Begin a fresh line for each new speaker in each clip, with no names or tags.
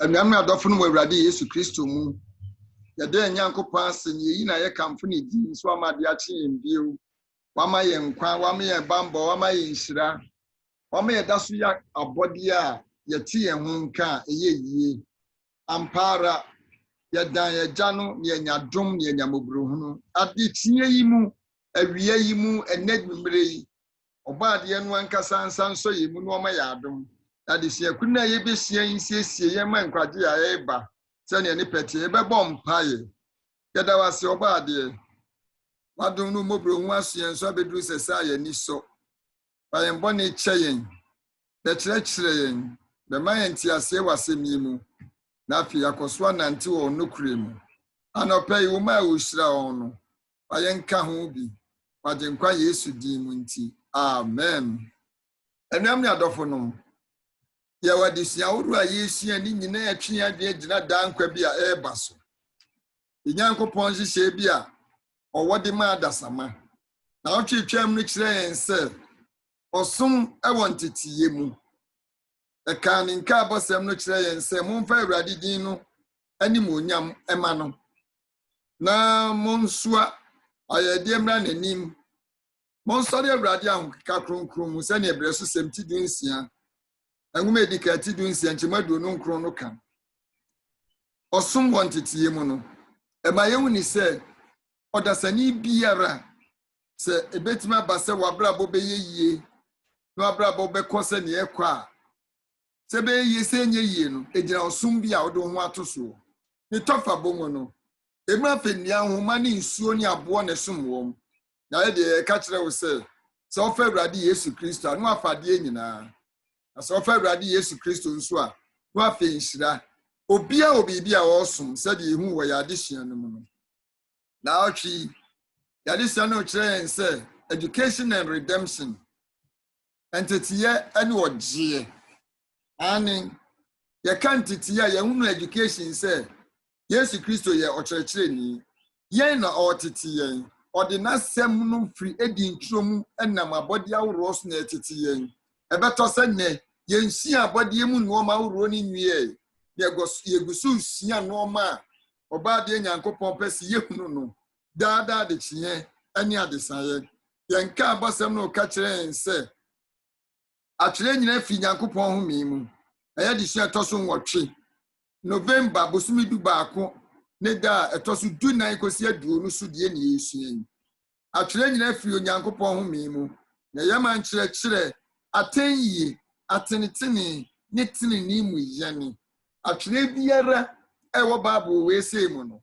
Anuanom adɔfo no Awurade Yesu Kristo mu. Yɛde Nyankopɔn ase yi na yɛkamfo ne din so amade akye yɛn bio. Wama yɛn nkwa, wama yɛn bambɔ, wama yɛn nhyira. Wama yɛda so ya abɔde a yɛte yɛn ho nka ɛyɛ yie. Ampara yɛdan yɛgya no ne yɛnyadom ne yɛnyamobrohunu. Ade tie yi mu, awia yi mu, ɛnɛdwumere yi. Ɔbaadeɛ no ankasa nsa nso yɛ mu no ɔma yɛ adom. Adesia kuna yɛbɛhyia yi siesie yɛma nkwagye a yɛba sɛnea ne pɛte yɛbɛbɔ mpaeɛ. Yɛda wase ɔbaadeɛ. Wadom no mmɔborɔhu aso yɛn so abɛduru sɛ saa yɛni so. Ba yɛn bɔne kyɛ yɛn. Bɛkyerɛkyerɛ yɛn. Bɛma yɛn nteaseɛ wɔ asɛm yi mu. Na afei akɔso anante wɔ nokure mu. Anɔpɛ yi woma a wɔhyira wɔn no. Ba yɛn ka ho bi. Wagye nkwa Yesu din mu nti. Amen. Ɛnam ne adɔfo no. Yɛwɔ adesua ahorow a yɛsua ne nyinaa atwe adwene gyina daa nkwa bi a ɛreba so. Nyankopɔn hyehyɛ bi a ɔwɔ de ma adasama. Na ɔtwetwam no kyerɛ yɛn sɛ ɔsom ɛwɔ nteteyɛ mu. Ɛka ne nka abɔsɛm no kyerɛ yɛn sɛ momfa Awurade din no animuonyam ɛma no. Na monsoa ayɛdeɛ mmra n'anim. Monsɔre Awurade ahokeka kronkron mu sɛnea ɛbrɛ so sɛm ti 16. Enwume dika ti 16 nkyemadu no nkron no ka. Ɔsom wɔ nteteyɛ mu no. Ɛma yɛhu ni sɛ ɔdasani biara sɛ ebetima aba sɛ wabrabɔ bɛyɛ yie na wabrabɔ bɛkɔ sɛ ne ɛkɔ a sɛ bɛyɛ yie sɛ nyɛ yie no egyina ɔsom bi a ɔde ho ato so. Ne tɔfa bɔ no emra fenua nhoma ne nsuo ne aboɔ ne som wɔm. Na yɛde ɛka kyerɛ wo sɛ ɔfa Awurade Yesu Kristo ano afadeɛ nyinaa. Asɛ ɔfa Awurade Yesu Kristo nso a no afei nhyira obia obibi a ɔsom sɛde ehu wɔ yɛadesua no mu no. Na ɔtwe yɛadesua no kyerɛ yɛn sɛ education and redemption nteteyɛ ɛne ɔgyeɛ. Ane yɛka nteteyɛ a yɛhu no education sɛ Yesu Kristo yɛ ɔkyerɛkyerɛni. Yɛn na ɔtete yɛn. Ɔde n'asɛm no firi edi nturo mu ɛnam abɔde ahorow so na ɛtete yɛn. Ɛbɛtɔ sɛ nnɛ yɛnsua abɔdeɛ mu nneɛma ahorow ne nwie. Yɛgusu sua nneɛma a ɔbaadeɛ Nyankopɔn pɛ sɛ yɛhunu no. Daadaa de kyeɛ ɛne adesaeɛ. Yɛnka abɔsɛm no ka kyerɛ yɛn sɛ atwerɛ nyina fi Nyankopɔn home mu. Ɛyɛ de sua ɛtɔ so 8 November bosome du baako ne da ɛtɔ so 14 kosi 20 so deɛ ne yɛsua yi. Atwerɛ nyina fi Nyankopɔn home mu. Na yɛma nkyerɛkyerɛ atɛnyie atenetene ne tenene mu yɛne. Atwerɛ biara ɛwɔ Bible wei sɛ mu no.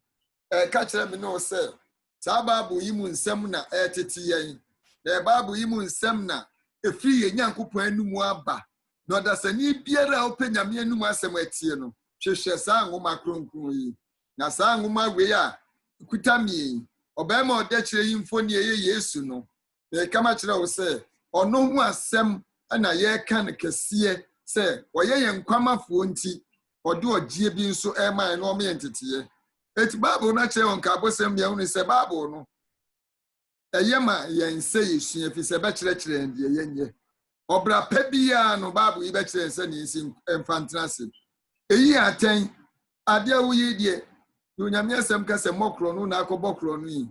Ka kyerɛ me no sɛ saa Bible yi mu nsɛm na ɛtete yɛn. Na Bible yi mu nsɛm na efiri yɛn Nyankopɔn anumu aba. Na ɔdasani biara a ɔpɛ Nyame anumu asɛm atie no. Hwehwɛ saa nwoma kronkron yi. Na saa nwoma wei a kuta me ɔbɛma ɔda kyerɛ yi mfoni ɛyɛ Yesu no. Na kama kyerɛ wo sɛ ɔno ho asɛm ana yɛka no kɛseɛ sɛ ɔyɛ yɛn kwamafoɔ nti ɔde ɔgye bi nso ɛma no ɔmo yɛn teteyɛ. Eti Bible na kyerɛ wɔn ka abosɛm yɛn ne sɛ Bible no ɛyɛ ma yɛn sɛ yɛsua fi sɛ bɛkyerɛkyerɛ yɛn deɛ yɛnyɛ. Ɔbra pɛ biara no Bible yi bɛkyerɛ yɛn sɛ ne yɛsi mfantena ase. Eyi atɛn adeɛ wo yi deɛ Nyame asɛm ka sɛ mɔkorɔ no na akɔbɔ korɔ no yi.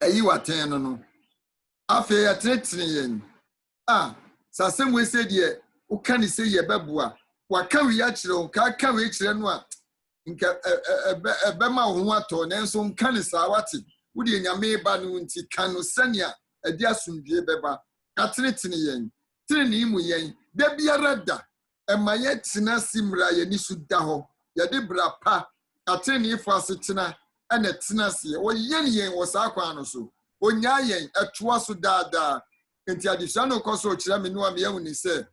Eyi watɛn no. Afei yɛtenetene yɛn. Sasɛm we sɛ deɛ woka ne sɛ yɛbɛboa. Waka we akyerɛ wo ka ka we kyerɛ no a nka ɛbɛma wo ho atɔ nanso nka ne saa wate. Wode Nyame ba no nti ka no sɛnea ɛde asomdwie bɛba. Ka tenetene yɛn. Tenene mu yɛn. Da biara da. Ɛma yɛtena si mmra yɛni so da hɔ. Yɛde bra pa ateneefo asetena ɛna tena se. Wɔyɛn yɛn wɔ saa kwan no so. Onya yɛn ɛtoa so daadaa. Enti adesua no kɔ so kyerɛ me no a meyahu ni sɛ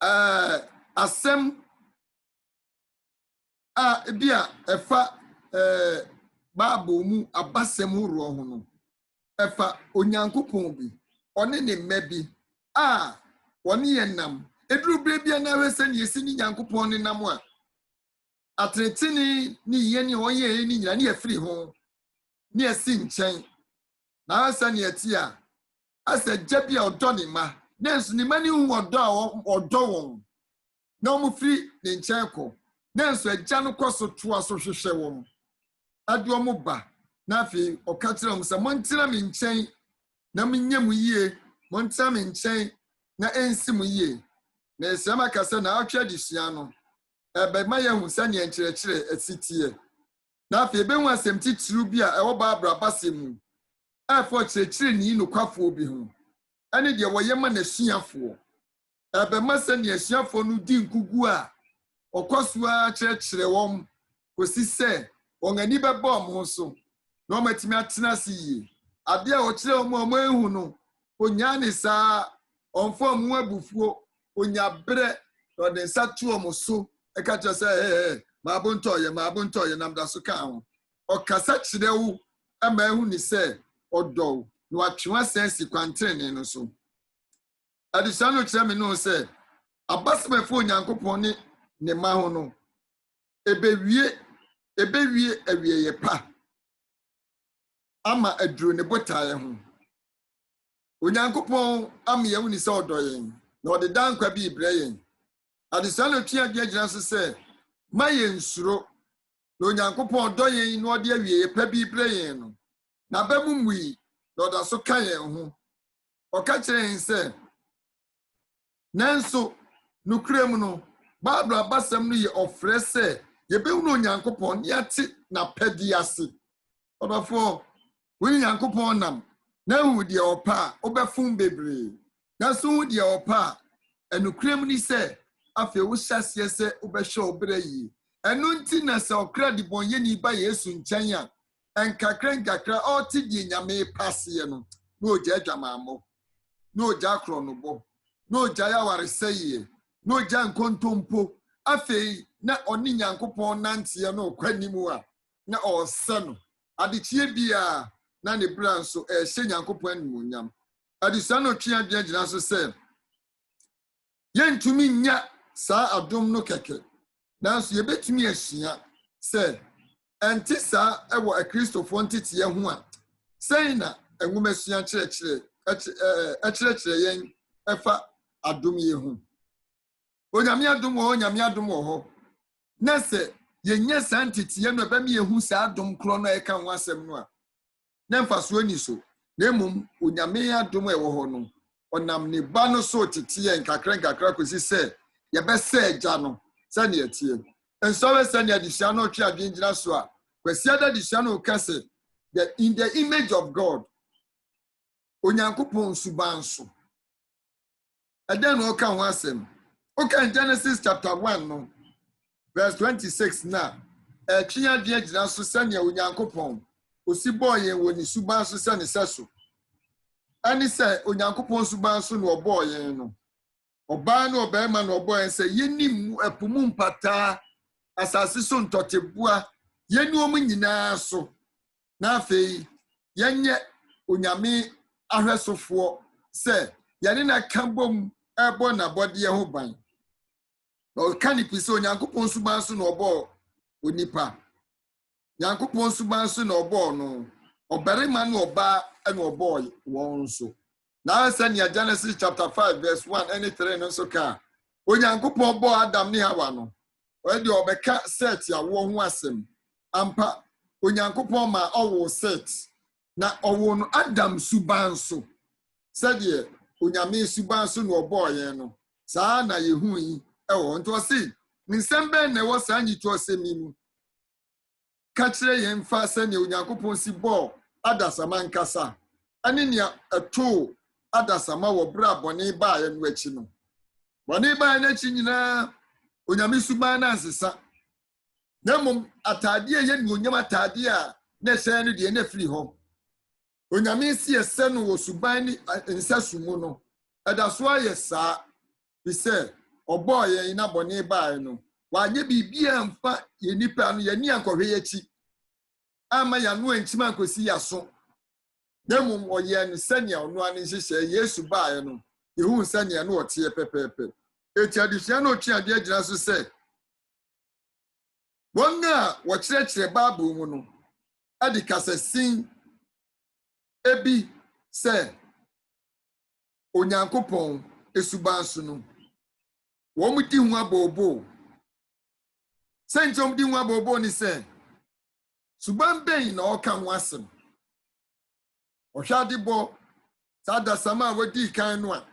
asɛm a bi a ɛfa Bible mu abasɛm horoɔ ho no ɛfa Onyankopɔn bi ɔne ne mma bi a wɔne yɛn nam eduru bere bi na wɛ sɛ ne yɛsi ne Nyankopɔn ne nam a atenetene ne yɛn ne ɔyɛ ne nyina ne yɛfiri ho ne yɛsi nkyɛn na asɛ ne yɛte a asa gya bi a ɔdɔ ne ma nanso ne ma ne hu ɔdɔ a ɔdɔ wɔn na ɔmo firi ne nkyɛn kɔ na nso agya no kɔ so toa so hwehwɛ wɔn ade ɔmo ba na afei ɔka kyerɛ wɔn sɛ montena me nkyɛn na menyɛ mu yie montena me nkyɛn na ɛnsi mu yie na ɛsɛm aka sɛ na atwa adesua no ɛbɛma yɛhu sɛnea nkyerɛkyerɛ asi teɛ na afei ɛbɛhu asɛm titiriw bi a ɛwɔ baabrabasɛm mu ɛfɔ kyerɛkyerɛni nokwafoɔ bi ho ɛne deɛ wɔyɛ ma n'asuafoɔ ɛbɛma sɛnea asuafoɔ no di nkugu a ɔkɔ so a kyerɛkyerɛ wɔn kɔsi sɛ wɔn ani bɛbɔ ɔmo so na wɔn atumi atena ase yie adeɛ a ɔkyerɛ wɔn a wɔn ehu no onyaa ne saa ɔmfa ɔmo abufuo onya berɛ na ɔde nsa to ɔmo so ɛka kyerɛ sɛ maabo ntɔɔyɛ nam da so kaa ho ɔkasa kyerɛ wo ama ehu ne sɛ ɔdɔw na watwe asɛn si kwantrene no so adesua no kyerɛ me no sɛ abasɛmɛfo onyankopɔn ne ma ho no ebewie awieyɛ pa ama aduro ne botaeɛ ho onyankopɔn ama yɛhu ne sɛ ɔdɔ yɛn na ɔde dankwa bi brɛ yɛn adesua no twe gyina so sɛ ma yɛn nsuro na onyankopɔn ɔdɔ yɛn na ɔde awieyɛ pa bi brɛ yɛn no na bɛmu mui na ɔda so ka yɛn ho ɔka kyerɛ yɛn sɛ nanso nokura mu no Bible abasɛm no yɛ ɔfrɛ sɛ yɛbɛhu no onyankopɔn ne ate n'apɛde ase ɔdɔfoɔ wo nyankopɔn nam na ehu deɛ ɔpa a wobɛfom bebree nanso hu deɛ ɔpa a ɛnokura mu ni sɛ afei wohyɛ aseɛ sɛ wobɛhwɛ ɔbrɛ yie ɛno nti na sɛ ɔkra de bɔnyɛni ba Yesu nkyɛn a nkakra ɔte deɛ nyame paseɛ no na ogya adwamammɔ na ogya akorɔnobɔ na ogya yawaresɛ yie na ogya nkontompo afei na ɔne nyankopɔn nanteɛ no ɔkwa anim a na ɔsɛ no adekyie bia na ne bra nso ɛhyɛ nyankopɔn animuonyam adesua no twe gyina so sɛ yɛntumi nya saa adom no kɛkɛ nanso yɛbɛtumi asua sɛ ɛnte saa ɛwɔ akristofoɔ nteteɛ ho a sɛn na nwoma sua kyerɛkyerɛ yɛn ɛfa adom yɛ ho onyame adom wɔ hɔ na sɛ yɛnyɛ saa nteteɛ no ɛbɛma yɛhu saa adom korɔ no a ɛka ho asɛm no a na mfasoɔ ni so na mmom onyame adom a ɛwɔ hɔ no ɔnam ne ba no so teteɛ nkakra kɔsi sɛ yɛbɛsɛ agya no sɛnea ɛteɛ nsɔre sɛnea adesua no ɔtwe adwene gyina so a kwasiada adesua no ɔka sɛ in the image of God onyankopɔn suban so ɛdɛn na ɔka ho asɛm ɔka in Genesis chapter 1 no verse 26 na ɛtwe adwene gyina so sɛnea onyankopɔn osi bɔɔ yɛn wɔ ne suban so sɛ ne sɛ so ɛne sɛ onyankopɔn suban so na ɔbɔɔ yɛn no ɔbaa ne ɔbarima na ɔbɔɔ yɛn sɛ yɛnim ɛpo mu mpataa asase so ntɔteboa yɛni wɔn nyinaa so na afei yɛnyɛ onyame ahwɛsofoɔ sɛ yɛne na ka bom ɛbɔ n'abɔdeɛ ho ban na ɔka ne pi sɛ onyankopɔn suban so na ɔbɔɔ onipa nyankopɔn suban so na ɔbɔɔ no ɔbarima ne ɔbaa ɛna ɔbɔɔ wɔn nso na sɛnea Genesis chapter 5 verse 1 ɛne 3 no nso ka onyankopɔn bɔɔ Adam ne Hawa no ɔde ɔbɛka Set awoɔ ho asɛm ampa onyankopɔn ma ɔwɔ Set na ɔwɔ no Adam suban so sɛdeɛ onyame suban so na ɔbɔɔ yɛn no saa na yehu yi ɛwɔ nto ɔse nsɛm bɛn na ɛwɔ saa nyito ɔsɛm yi mu ka kyerɛ yɛn fa sɛnea onyankopɔn si bɔɔ adasama nkasa ɛne nea ɛtoo adasama wɔ bere a bɔne baeɛ no akyi no bɔne baeɛ no akyi nyinaa onyame suban na nsesa na mmom ataadeɛ yɛ ne onyam ataadeɛ a na ɛhyɛ no deɛ na firi hɔ onyame si ɛsɛ no wɔ suban ne nsɛso mu no ɛda so ayɛ saa bi sɛ ɔbɔɔ yɛn na bɔne baeɛ no wanyɛ biribiara mfa yɛ nipa no yɛni ankɔhwɛ yɛkyi ama yɛano ankyim ankɔsi yɛaso na mmom ɔyɛ no sɛnea ɔno ano nhyehyɛ Yesu baeɛ no yɛhu sɛnea no ɔteɛ pɛpɛɛpɛ eti adesua no otwe adeɛ gyina so sɛ wɔn a wɔkyerɛkyerɛ Bible mu no ade kasasin ebi sɛ onyankopɔn esuban so no wɔn di ho abobo sɛnkyɛm di ho abobo ni sɛ suban bɛn na ɔka ho asɛm ɔhwɛ adebɔ saa dasama a wadi kan no a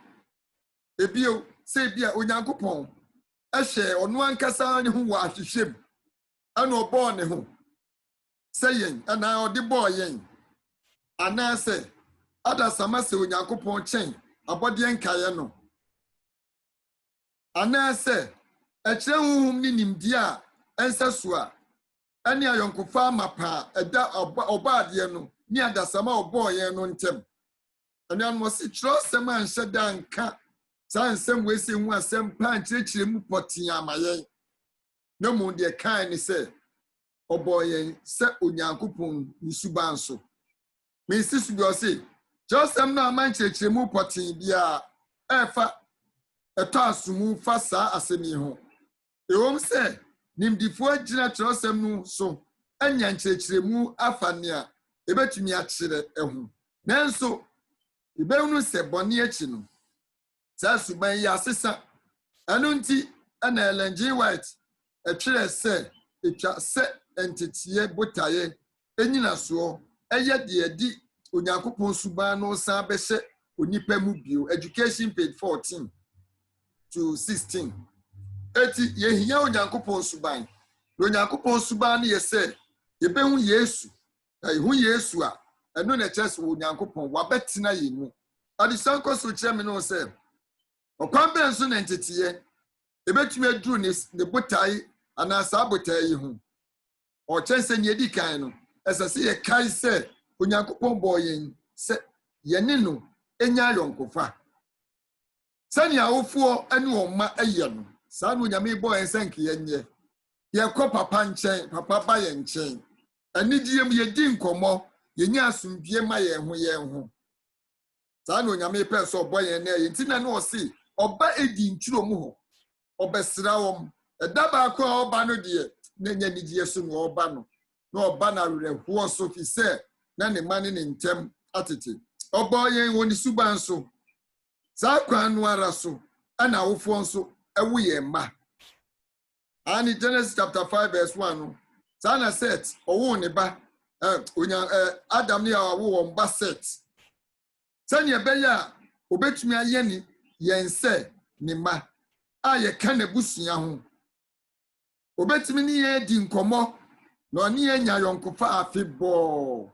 ebio sɛ bia onyankopɔn ɛhyɛ ɔno ankasa ne ho wɔ ahwehwɛm ɛna ɔbɔɔ ne ho sɛ yɛn anaa ɔde bɔɔ yɛn anaasɛ adasama sɛ onyankopɔn kyɛn abɔdeɛ nkaeɛ no anaasɛ ɛkyerɛ honhom ne nimdeɛ a ɛnsɛ so a ɛne ayɔnkofa amapa a ɛda ɔbaadeɛ no ne adasama a ɔbɔɔ yɛn no ntɛm ɛnuanom ɔse kyerɛwsɛm a nhyɛ da nka saa nsɛm wɔasi ho asɛm pa nkyerɛkyerɛ mu pɔtee ama yɛn na mmom deɛ kae ne sɛ ɔbɔɔ yɛn sɛ onyankopɔn ne suban so mensi so bi ɔse kyerɛwsɛm no ama nkyerɛkyerɛ mu pɔtee biara ɛfa ɛtɔ asomu fa saa asɛm yi ho ɛwom sɛ nimdifoɔ gyina kyerɛwsɛm no so anya nkyerɛkyerɛ mu afa nea ɛbɛtumi akyerɛ ɛho nanso ɛbɛhunu sɛ bɔne akyi no saa suban yi asesa ɛno nti ɛna Ellen G. White ɛtwerɛ sɛ ɛtwa sɛ nteteɛ botaeɛ ɛnyinasoɔ ɛyɛ deɛ di onyankopɔn suban no san bɛhyɛ onipa mu bio education page 14 to 16 eti yɛhia onyankopɔn suban onyankopɔn suban no yɛ sɛ yɛbɛhu Yesu na yɛhu Yesu a ɛno na ɛkyerɛ sɛ onyankopɔn wabɛtena yɛn mu adesan kɔ so kyerɛ me no sɛ ɔkwan bɛn so na nteteɛ ɛbɛtumi aduru ne botae anaa saa botae yi ho ɔkyɛn sɛ nea ɛdi kan no ɛsɛ sɛ yɛkae sɛ onyankopɔn bɔɔ yɛn sɛ yɛne no ɛnya ayɔnkofa sɛnea awofoɔ ne wɔn mma ɛyɛ no saa na onyame bɔɔ yɛn sɛ nka yɛnyɛ yɛkɔ papa nkyɛn papa ba yɛn nkyɛn anigyeɛ mu yɛdi nkɔmmɔ yɛnya asomdwie ma yɛn ho saa na onyame pɛ sɛ ɔbɔ yɛn na ɛyɛ nti na ne ɔse ɔba edi nturo mu hɔ ɔbɛsra wɔm ɛda baako a ɔba no deɛ na nya nigyeɛ so na ɔba no na ɔba na awerɛhoɔ so fi sɛ na ne ma ne ne ntɛm atete ɔbɔ yɛn wɔ ne suban so saa kwan no ara so ɛna awofoɔ nso ɛwo yɛn mma ani Genesis chapter 5 verse 1 no saa na Set ɔwo ne ba Adam ne a ɔwo wɔn ba Set sɛnea ɛbɛyɛ a obɛtumi ayɛ ne yɛn sɛ ne ma a yɛka n'abusua ho obɛtumi ne yɛn di nkɔmmɔ na ɔne yɛn nya yɔnkofa afebɔɔ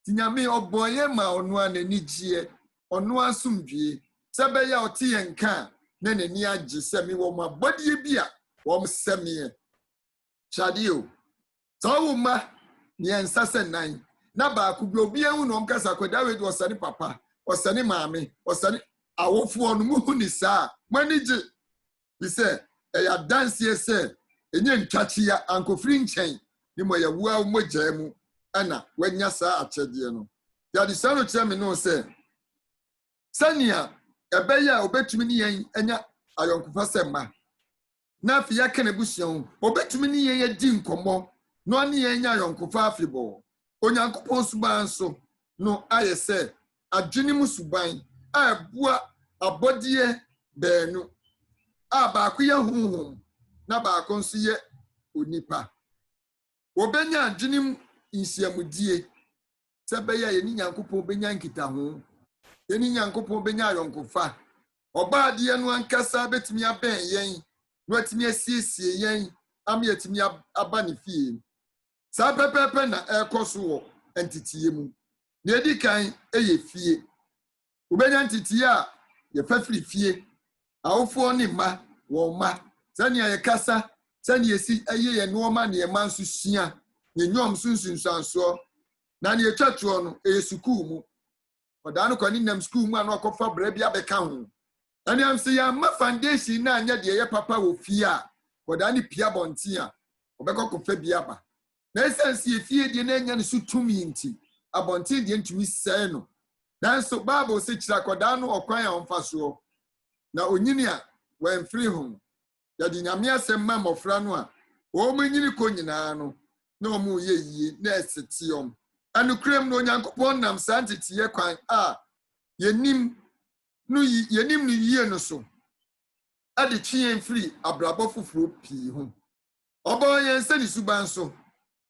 tinyame ɔbɔ yɛn ma ɔno a n'ani gyeɛ ɔno asomdwie sɛ ɛbɛyɛ a ɔte yɛn nka na n'ani agye sɛ me wɔ mu abɔdeɛ bi a wɔn sɛmeɛ hyɛdeɛ o saa wo ma ne yɛn nsa sɛ nan na baako bi obi ehu na ɔmkasa kɔda wei de ɔsane papa ɔsane maame ɔsane awofoɔ no mu hu ne saa mani gye bi sɛ ɛyɛ adanseɛ sɛ ɛnyɛ ntwakyea ankofiri nkyɛn ne mo yɛwoa mogyaa mu ɛna wanya saa akyɛdeɛ no yɛde saa no kyerɛ me no sɛ sɛnea ɛbɛyɛ a obɛtumi ne yɛn anya ayɔnkofa sɛ ma na afei yɛaka n'abusua ho obɛtumi ne yɛn adi nkɔmmɔ na ɔne yɛn nya ayɔnkofa afebɔɔ onyankopɔn suban so no ayɛ sɛ adwene mu suban a ɛboa abɔdeɛ baanu a baako yɛ honhom na baako nso yɛ onipa wɔbɛnya adwene mu nhyiamudie sɛ bɛyɛ yɛne nyankopɔn bɛnya nkitaho yɛne nyankopɔn bɛnya ayɔnkofa ɔbaadeɛ no ankasa bɛtumi abɛn yɛn na watumi asiesie yɛn ama yɛtumi aba ne fie saa pɛpɛɛpɛ na ɛrekɔ so wɔ nteteeɛ mu na ɛdi kan ɛyɛ fie wobɛnya nteteeɛ a yɛfa firi fie awofoɔ ne mma wɔn mma sɛnea yɛkasa sɛnea yɛsi ɛyɛ yɛn nneɛma ne yɛma nso sua ne nnwom nso nsunsuansoɔ na ne yɛtwa toɔ no ɛyɛ sukuu mu ɔdaa no kɔ ne nam sukuu mu a na ɔkɔfa brɛ bi abɛka ho ɛnneam sɛ yɛamma foundation na anyɛ deɛ ɛyɛ papa wɔ fie a ɔdaa ne pia bɔnten a ɔbɛkɔ kɔfa bi aba na ɛsiane sɛ yɛfie deɛ na ɛnya ne so tumi nti abɔnten deɛ ntumi sɛe no nanso Bible sɛ kyerɛ akɔdaa no ɔkwan a ɔmfa soɔ na onyini a wɔamfiri ho yɛde nyame asɛm ma mmɔfra no a wɔn nyini kɔ nyinaa no na wɔn yɛ yie na ɛsete wɔn anokuram no onyankopɔn nam saa nteteeɛ kwan a yɛnim no yie no so ade twe free abrabọ foforo pii ho ọba yẹn sẹ ni suban so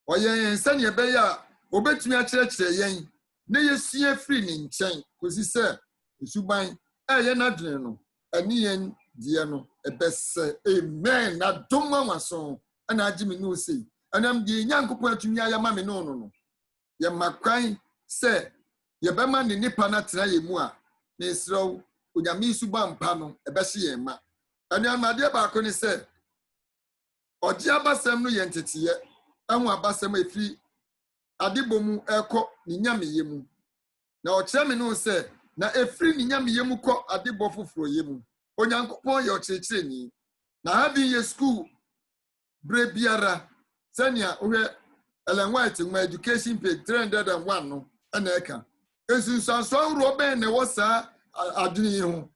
ọyẹn sẹ ni ebe ya obetumi akyerɛkyerɛ yɛn na yɛsua free ne nkyɛn kosi sɛ suban ɛyɛ n'adwene no ɛne yɛn deɛ no ɛbɛsɛ amen na dom nwanwaso ɛna agye me no sei ɛnam deɛ nyankopɔn atumi ayɛ ma me no no yɛma kwan sɛ yɛbɛma ne nipa no atena yɛ mu a na ɛsrɛw onyame suban mpa no ɛbɛhye yɛn ma ɛnam adeɛ baako ne sɛ ɔgye abasɛm no yɛ nteteyɛ ɛho abasɛm efiri adebɔ mu ɛkɔ ne nyameyɛ mu na ɔkyerɛ me no sɛ na efiri ne nyameyɛ mu kɔ adebɔ foforo yɛ mu onyankopɔn yɛ ɔkyerɛkyerɛni na ha bi yɛ school bre biara sɛnea wohwɛ Ellen White mu education page 301 no ɛna ɛka esunsuanso ahorow bɛn na ɛwɔ saa adwene yi ho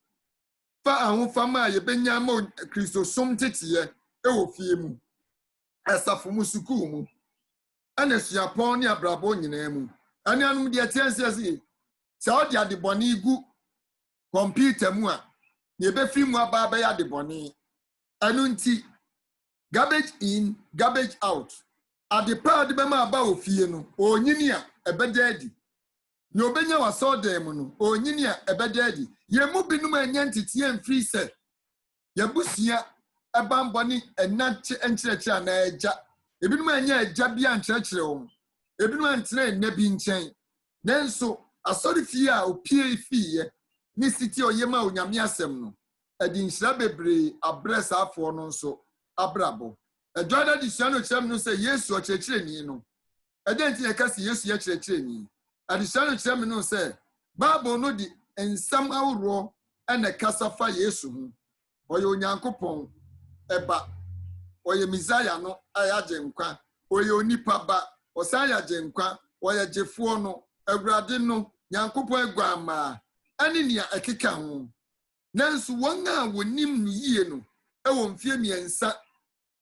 fa ahofama a yɛbɛnya ma kristosom teteyɛ ɛwɔ fie mu ɛsafo mu sukuu mu ɛna suapɔn ne abrabɔ nyinaa mu anuanom deɛ tiɛnsiɛsi sɛ ɔde adebɔne gu computer mu a yɛbɛfiri mu aba abɛyɛ adebɔne ɛno nti garbage in garbage out adepa de bɛma aba wɔ fie no onyini a ɛbɛda adi na obɛnya wasɔɔdan mu no onyini a ɛbɛda adi yɛn mu binom anya nteteɛ mfiri sɛ yɛbusua ɛbambɔ ne ɛnante nkyerɛkyerɛ anaa agya ebinom anya agya bi ankyerɛkyerɛ wɔn ebinom antena nna bi nkyɛn nanso asɔre fie a opie fiiɛ ne siti ɔyɛ ma onyame asɛm no ɛde nhyira bebree abrɛ saafoɔ no nso abrabɔ ɛdwada de sua no kyerɛ no sɛ yesu ɔkyerɛkyerɛni no ɛdɛn nti yɛka sɛ yesu yɛ kyerɛkyerɛni adesua no kyerɛ me no sɛ bible no de nsɛm ahoroɔ ɛna kasa fa yesu ho ɔyɛ onyankopɔn ɛba ɔyɛ misaya no ayɛ agyenkwa ɔyɛ onipa ba ɔsan yɛ agyenkwa ɔyɛ gyefoɔ no awurade no nyankopɔn aguamaa ɛne nea ɛkeka ho nanso wɔn a wɔnim no yie no ɛwɔ mfie mmiɛnsa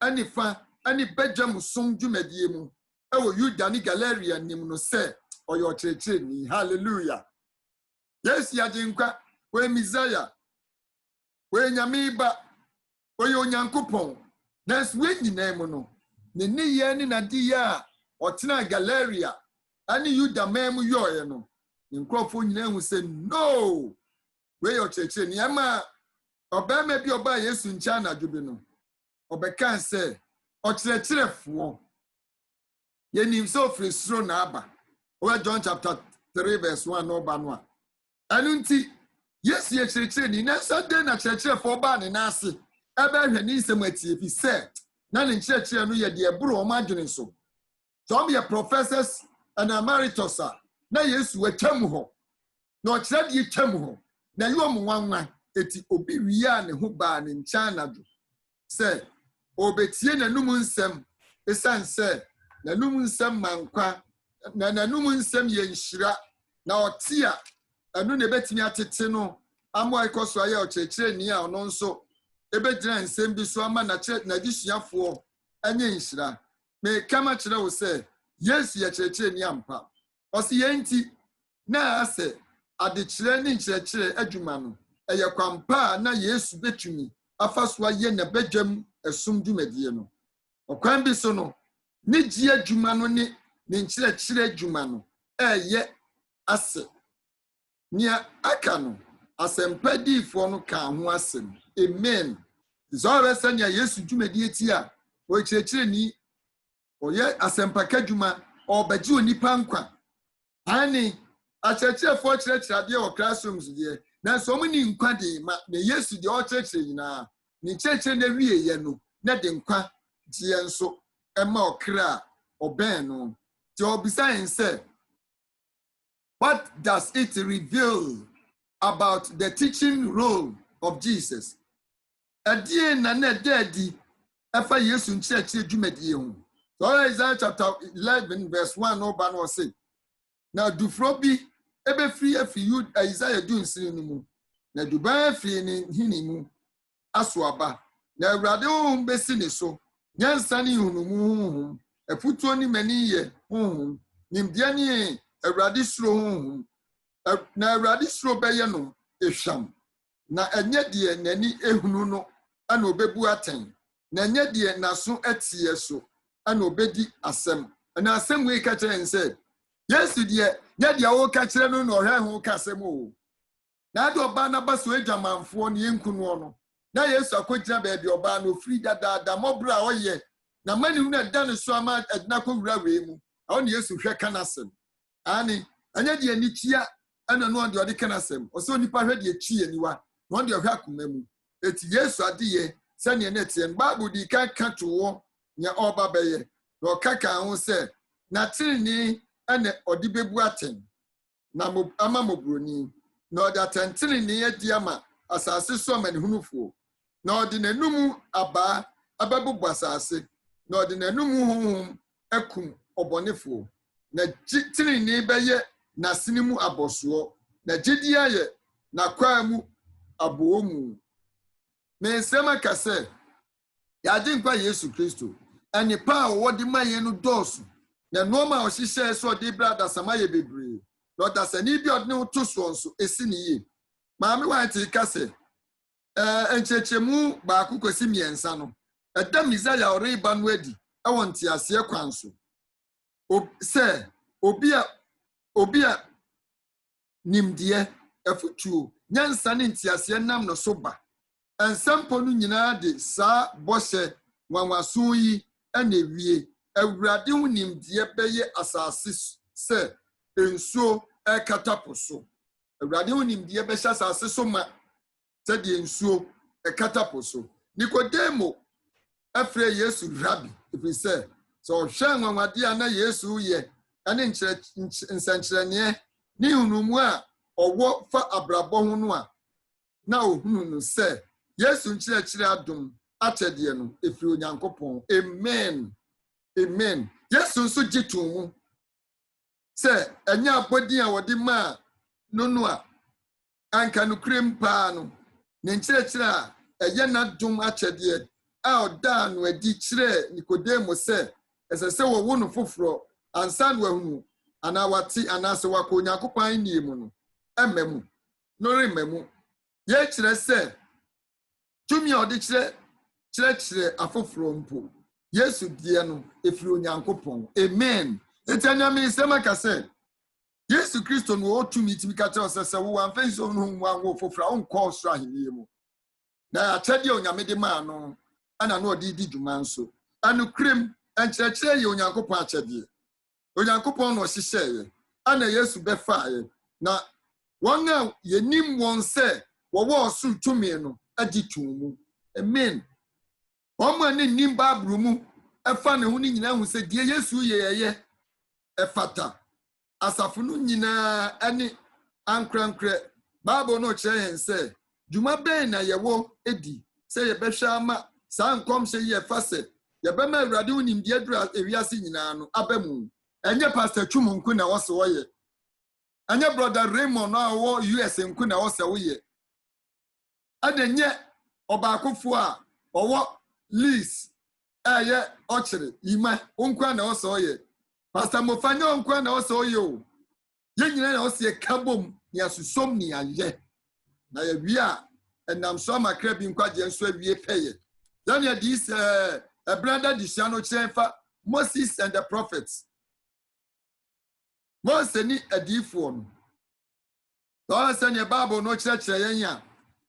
ɛne fa ɛne bɛgyam som dwumadie mu ɛwɔ Yuda ne Galeria nim no sɛ ɔyɛ ɔkyerɛkyerɛni hallelujah yesu agyenkwa ɔyɛ misaya ɔyɛ nyame ba ɔyɛ onyankopɔn nanso wɔn nyinaa mu no ne nneyɛ ne n'adeyɛ a ɔtena Galeria ɛne Yuda man mu yɔɔyɛ no ne nkurɔfoɔ nyinaa hu sɛ no wɔyɛ ɔkyerɛkyerɛni ɛma ɔbarima bi ɔbaa yesu nkyɛn anadwo bi no ɔbɛka sɛ ɔkyerɛkyerɛfoɔ yɛnim sɛ ɔfiri soro na aba ɔwɔ John chapter 3 verse 1 na ɔba no a ɛno nti yesu yɛ kyerɛkyerɛni nanso dɛn na kyerɛkyerɛfoɔ baa ne n'ase ɛbɛhwɛ ne nsɛm atie fi sɛ na ne nkyerɛkyerɛ no yɛ deɛ ɛboro wɔn adwene so sɛ ɔmo yɛ professors and emeritus a na yesu atwa mu hɔ na ɔkyerɛ deɛ atwa mu hɔ na ɛyɛ ɔmo nwanwa eti obi wie a ne ho baa ne nkyɛn anadwo sɛ obetie n'anum nsɛm esan sɛ n'anum nsɛm mankwa na n'anum nsɛm yɛ nhyira na ɔte a ɛno na ebetumi atete no ama ɛkɔ so ayɛ ɔkyerɛkyerɛni a ɔno nso ebegyina nsɛm bi so ama n'adesuafoɔ ɛnyɛ nhyira meka ma kyerɛ wo sɛ yesu yɛ kyerɛkyerɛni ampa ɔsi yɛn nti na asɛ adekyerɛ ne nkyerɛkyerɛ adwuma no ɛyɛ kwampa a na yesu betumi afa so ayɛ na bɛdwam ɛsom dwumadie no ɔkwan bi so no ne gye adwuma no ne nkyerɛkyerɛ adwuma no ɛyɛ ase nea aka no asɛmpa diifoɔ no ka ho asɛm amen sɛ ɔbɛsɛ nea yesu dwumadie ti a ɔkyerɛkyerɛni ɔyɛ asɛmpaka adwuma ɔbɛgye onipa nkwa ane akyerɛkyerɛfoɔ kyerɛkyerɛ adeɛ wɔ classrooms deɛ nanso ɔmo ne nkwa de ma na yesu deɛ ɔkyerɛkyerɛ nyinaa ne nkyerɛkyerɛ na wieyɛ no na de nkwa deɛ nso ɛma ɔkra a ɔbɛn no nti ɔbisa yɛn sɛ what does it reveal about the teaching role of Jesus ɛdeɛ na ɛda adi ɛfa yesu nkyerɛkyerɛ dwumadie ho so Isaiah chapter 11 verse 1 no ba no ɔse na dufuro bi ebefiri afiri Isaiah dunsiri no mu na duban afiri ne hini mu aso aba na awurade honhom besi ne so nyansa ne hunumu honhom afutuo ne mani yɛ honhom nimdeɛ ne awurade suro honhom na awurade suro bɛyɛ no ehwam na ɛnyɛ deɛ n'ani ehunu no ana obebu aten na nye de naso etie so ana obedi asem na asem we ka kire nse Yesu de nya de wo ka kire no no hwe ho ka asem o na de oba na baso adwamanfo ne yenkunu no na Yesu akogyina ba bi oba no free dada mobra oye na mani hu na dan so ama adina ko wura we mu awo ne Yesu hwe ka na asem ani anya de ani chia ana no de kana asem o so nipa hwe de chi aniwa no de hwe akoma mu eti Yesu adeye sane na tie Bible di ka to wo nya oba beye no kaka ho se na tirini ene odi bebu aten na ama mobroni na odi atentini edi ama asase so amani hunufuo na odi nanum aba ababu asase na odi nanum honhom akum obonefo na tirini beye na sinimu aboso na gidia ye na kwamu abomu me sema kase ya dinkwa Yesu Kristo ani pa wo di maye no dosu na noma o hihye so di brada samaye bebre no da sani bi odne to so nso esi ne yi maame wa ti kase enchechemu ba akukosi miensa no edam Isaiah oriba no adi ewon ti ase kwanso se obia nimdie afutuo nyansa ne nti ase nam no so ba ensampo no nyina de sa bose nwanwaso yi enewie awurade hu nimdie beye asase se ensuo ekataposo awurade hu nimdie be hya asase so ma se de ensuo ekataposo Nikodemo afre Yesu rabi efise so hwe nwanwade ana Yesu ye ane nsankyerene ni hunumu a owo fa abrabo ho no a na ohunu no se Yesu nkyerɛkyerɛ adom atɛdeɛ no efiri Onyankopɔn amen amen Yesu nso gyitu mu sɛ anya abɔdin a wɔde ma no a anka no krem paa no ne nkyerɛkyerɛ a ɛyɛ na dom atɛdeɛ a ɔda no adi kyerɛ Nikodemo sɛ ɛsɛ sɛ wɔwo no foforo ansa no ahunu ana wate anaasɛ wakɔ Onyankopɔn ani mu no ɛmɛmu no remɛmu ye kyerɛ sɛ tumi a ɔde kyerɛ afoforo mpo Yesu die no efiri Onyankopɔn amen etanya me sema ka sɛ Yesu Kristo no otumi timi ka kyerɛ sɛ wo amfa so no hu anwo foforo onkɔ so ahenie mu na akyɛde onyame de ma no ana no ɔde di dwuma nso anu krem enkyerɛkyerɛ yɛ Onyankopɔn akyɛde Onyankopɔn no ɔhyehyɛ yɛ ana Yesu bɛfa yɛ na wɔn a yenim wɔn sɛ wɔwɔ so tumi no agitu mu amen wɔn ne nim Bible mu ɛfa ne ho ne nyina hu sɛ die Yesu yɛyɛ ɛfata asafo no nyina ani ankrankra Bible no kyerɛ yɛn sɛ dwuma bɛn na yɛwɔ edi sɛ yɛbɛhwɛ ama saa nkɔm hyɛ yɛ fa sɛ yɛbɛma Awurade ho nimdeɛ dura ewiase nyinaa no abamu ɛnyɛ Pastor Twum nko na wɔsɛ wɔyɛ ɛnyɛ brother Raymond na wɔ US nko na wɔsɛ wɔyɛ adenye obakofo a owo Liz eye ochire ima onkwa na oso oye Pastor Mofanya onkwa na oso oye o ye nyina na oso ye kabom ni asusom ni aye na ye wi a enam so amakra bi nkwaje nso awie peye then ye this a brother disiano chenfa Moses and the prophets Moses ni adifo no so say ne Bible no kire yen ya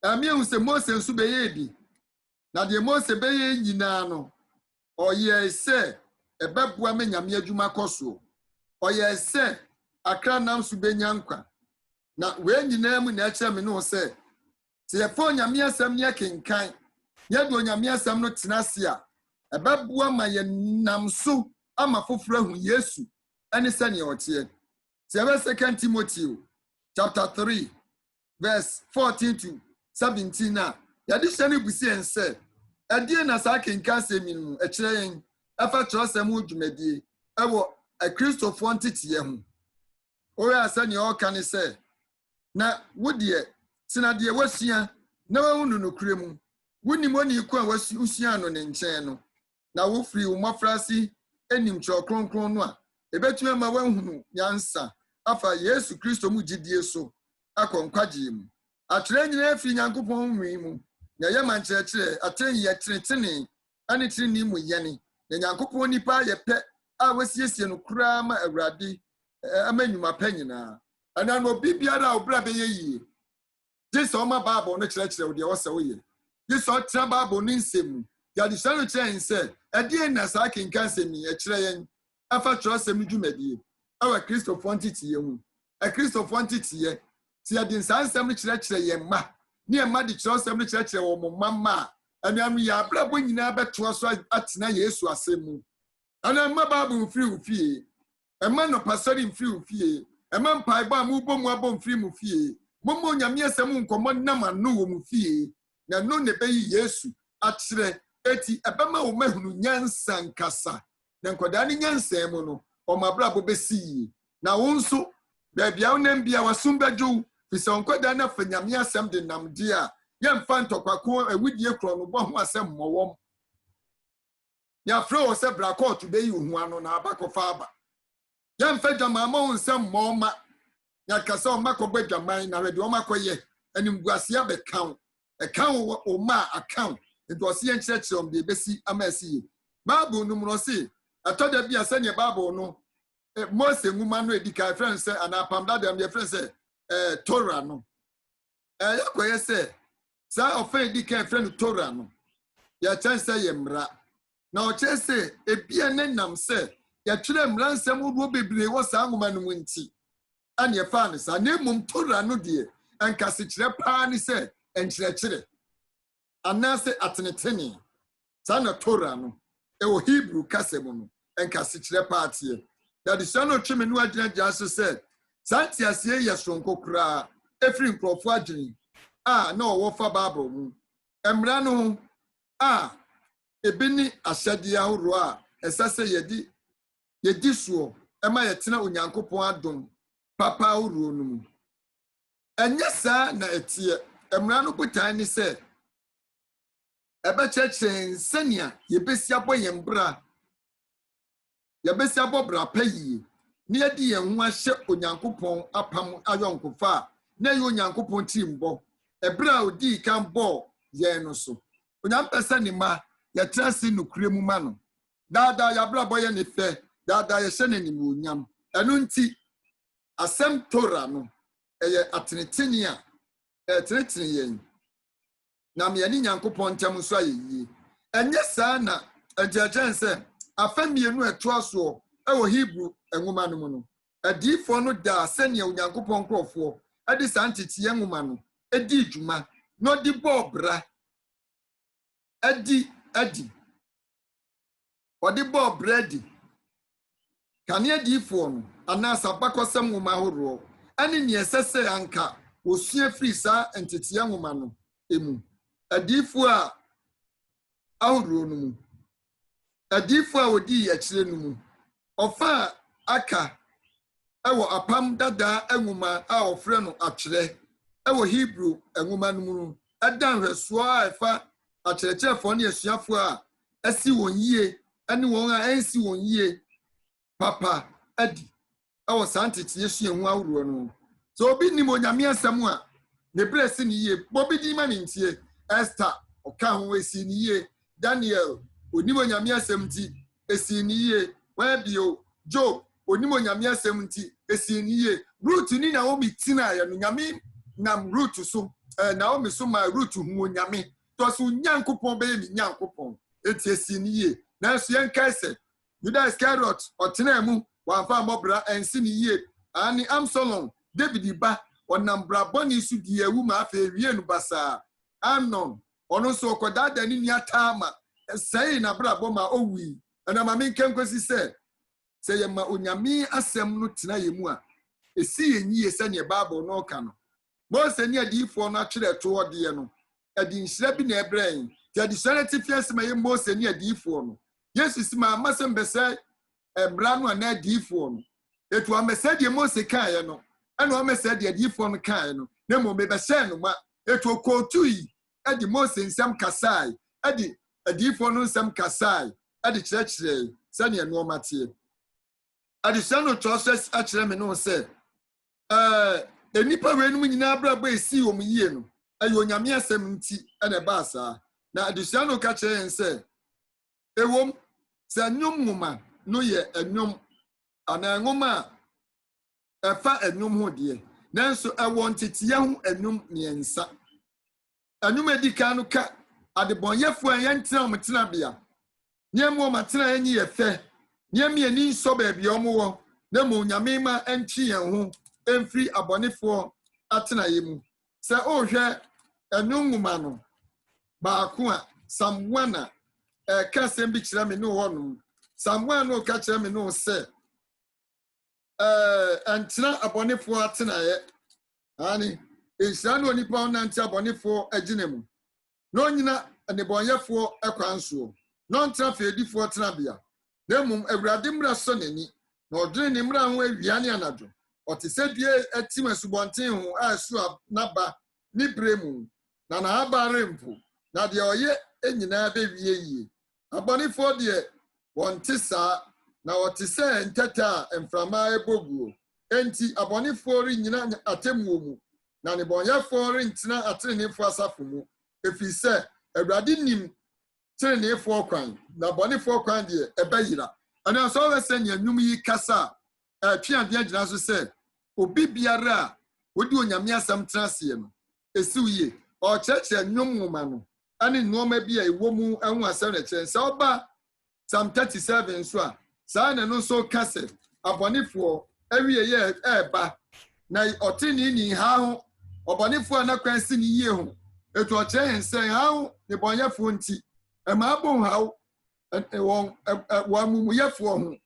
Amihu se Mose nso beye bi na de Mose beye nyina no oye se ebebua menyame adwuma koso oye se akra nam so benya nkwa na we nyina mu na eche me no se se fo nyame asem ne kenkan ye do nyame asem no tenase a ebebua ma ye nam so ama foforo hu Yesu ene se ne otie se be 2 Timothy chapter 3 verse 14 to 17 na ya di hyene busi ense adie na sa kenka seminu e kire yen afa trosem udwumadie ewo a Christopher ntitiye hu o ya asa ne o ka ne se na wodie tina de wasua na wahunu no kuremu woni moni ku a wasua no ne nkyɛn no na wo free wo mafrasi enim kyo kronkron no a ebetuma ma wahunu nyansa afa Yesu Kristo mu gidie so akonkwaje mu atire nyina afi Nyankopɔn nwi mu ya yaman chire aten ye tretene ani tiri ni mu yene na Nyankopɔn nipa ye pɛ a wasiesie no kura ma Awurade amanyuma panyina ana no bibiara obra be yi Jesus oma Bible no chire wo de wo se wo ye Jesus tra Bible no nsɛm ya de sanu chire nse ɛde na sa kenkan sɛmi ɛkyerɛ yɛn afa tro sɛm dwumadie awa Christopher ntiti ye hu Christopher ntiti ye ti ya de nsansɛm chire yɛn ma ne ma de tro sɛm chire wo mo mama anu ya brabo nyina beto so atena Yesu asɛm mu ana ma Bible mfiri ufie ema no pastori mfiri ufie ema mpai ba mu bom abom mfiri mu fie momo nyame asɛm nkomo nam anu wo mu fie na no ne beyi Yesu akyerɛ eti ebema wo mahunu nyansa nkasa na nkoda ne nyansa mu no o mabrabo besi na wo nso bebia wo nam bia wasum badwo fisa nkoda na fa nyame asɛm de nam de a yemfa ntɔkwako awudie kro no bo ho asɛm mmɔwɔm ya fro se brakot beyi hu ano na abakofa aba yemfa dwamama wo nsɛm mmɔma ya kasa o makɔbɔ dwaman na rede o makɔyɛ animguasia be count account o ma account it was yen church on the besi amasi Bible no no say atoda bia se ne Bible no Mose nwuma no edika friend say ana pamda dem the friend say Torah no yakoye say sa ofen edika friend Torah no ya chan say yemra na o che say ebia ne nam say ya twere mra nsem wo bebre wo sa nwuma no nti ane ye fa ne sa na mum Torah no de enka se kire pa ne say enkyerɛkyerɛ anase atenetene sana Torah no ewo Hebrew kasem no enka se kyerɛ pa atie da de sano tweme no agina gyaso said santi asie yɛ sonko kra efiri nkrofo agini na owo fa Bible mu emra no ebini ahyade ahoro a esase yedi suo ema yetena Onyankopɔn adom papa ahoro no mu enye sa na etie emra no botan ni se ebe cheche nsania yebesi abɔ yɛn bra yebesi abɔ bra payi ne yedi yɛn ho ahyɛ Onyankopɔn apam ayɔnkofa na yɛ Onyankopɔn timbɔ ebra odi kan bɔ yɛn no so Onyampɛsɛ ne ma yɛtra se nokure mu ma no dada yabra bɔ yɛ ne fɛ dada yɛ hyɛ ne mu onyam ɛno nti asɛm Torah no ɛyɛ atenetene a tenetene yɛn na me ani Nyankopɔn ntam so ayɛ enye saa na agyaagyan sɛ afamienu ɛtoa so ɛwɔ Hebrew nwoma no mu no adifo no da sɛnea Onyankopɔn nkrɔfo ɛde santete nwoma no edi dwuma no di bɔbra adi ɔde bɔbra di kane adifo no anasa bakɔsɛm nwoma horo ɛne ne ɛsɛsɛ anka osua firi saa entete nwoma no emu adifo a ahoro no mu adifo a odi akyire no mu ofa aka ewo apam dada nwoma a ofre no akyere ewo Hebrew nwoma no mu adan hweso a efa akyerɛkyerɛfo ne asuafo a asi won yie ane won a ensi won yie papa adi ewo santete yesu hu ahoro no so obi ni mo nyame asɛm a ne brɛsi ne yie bobi di ma ne ntie Esther oka ho esi ni yie Daniel onimo nyame asɛm ti esi ni yie wabio Job onimo nyame asɛm ti esi ni yie Ruth ni na omi tina ya no nyame nam Ruth so Naomi so ma Ruth hu nyame to so Nyankopɔn be ni Nyankopɔn eti esi ni yie na so yen kaise Judas Iscariot otena mu wanfa mobra ensi ni yie ani Absalom David ba onam braboni su di ewu ma afa wie no basa Amnon ono so koda da ni atama sei na brabo ma owi ana ma menkan kwesi se ye ma onyame asem no tena ye mu a esi yenyi se ne Bible no ka no Mose ni adifo no atwere to ode no adi nhira bi na ebren ti adi sanity fiase ma ye Mose ni adifo no Jesus ma amasem bese ebra no na adifo no etu amese de Mose kan ye no ana o amese de adifo no kan ye no na mo me be se no ma etu okotui adi Mose nsam kasai adi adifo no nsam kasai adi kyerɛkyerɛ sɛnea no matie adi sɛno process akyerɛ me no sɛ enipa we no nyina brabo esi om yie no ayo nyame asɛm nti ene ba saa na adesua no ka kyerɛ yɛn sɛ ewom sɛ nnwom nwoma no yɛ nnwom ana nwoma a ɛfa nnwom ho deɛ nanso ɛwɔ nteteɛ ho nnwom mmiɛnsa nnwom edi kan no ka adebɔnyɛfoɔ a yɛntena ɔmo tenabea nneɛma ɔmo atena enyi yɛ fɛ nneɛma yɛ ni nsɔ baabi a ɔmo wɔ na mo nyame ma ɛntwi yɛn ho ɛmfiri abɔnefoɔ atena yɛ mu sɛ ɔhwɛ nnwom nwoma no baako a Psalm 1 a ɛka sɛm bi kyerɛ me ne hɔnom Psalm 1 no ka kyerɛ me no sɛ ɛntena abɔnefoɔ atenaeɛ ani nhyira no onipa ɔnante abɔnefoɔ agyina mu na onyina nnebɔnyɛfoɔ ɛkwan soɔ na ɔntena fɛdifoɔ tenabea na mmom awurade mmara sɔ n'ani na ɔdwene ne mmara ho awia ne anadwo ɔte sɛ dua atim asubɔnten ho a ɛso n'aba ne bere mu na n'aba rempo na deɛ ɔyɛ nyinaa bɛwie yie abɔnefoɔ deɛ wɔnte saa na ɔte sɛ ntɛtɛ a mframa ɛbɔ guo enti abɔnefoɔ renyina atemmuo mu na nnebɔnyɛfoɔ rentena atenenefoɔ asafo mu ɛfiri sɛ awurade nim tenenefoɔ kwan na abɔnefoɔ kwan deɛ ɛbɛyira ɛna sɛ ɔwɛ sɛ nea nnwom yi kasa a ɛtwe adeɛ gyina so sɛ obi biara a wodi onyame asɛm tena aseɛ no ɛsiw yie ɔkyerɛkyerɛ nnwom nwoma no ɛne nneɛma bi a ɛwɔ mu ɛho asɛm na kyerɛ sɛ ɔba Psalm 37 nso a saa na no nso ka sɛ abɔnefoɔ awie yɛ ɛɛba na ɔte ne ni ha ho ɔbɔnefoɔ a n'akwan si ne yie ho etu ɔkyerɛ yɛn sɛ ha ho ne bɔnyɛfoɔ nti ɛma abɔ haw wɔn amumuyɛfoɔ ho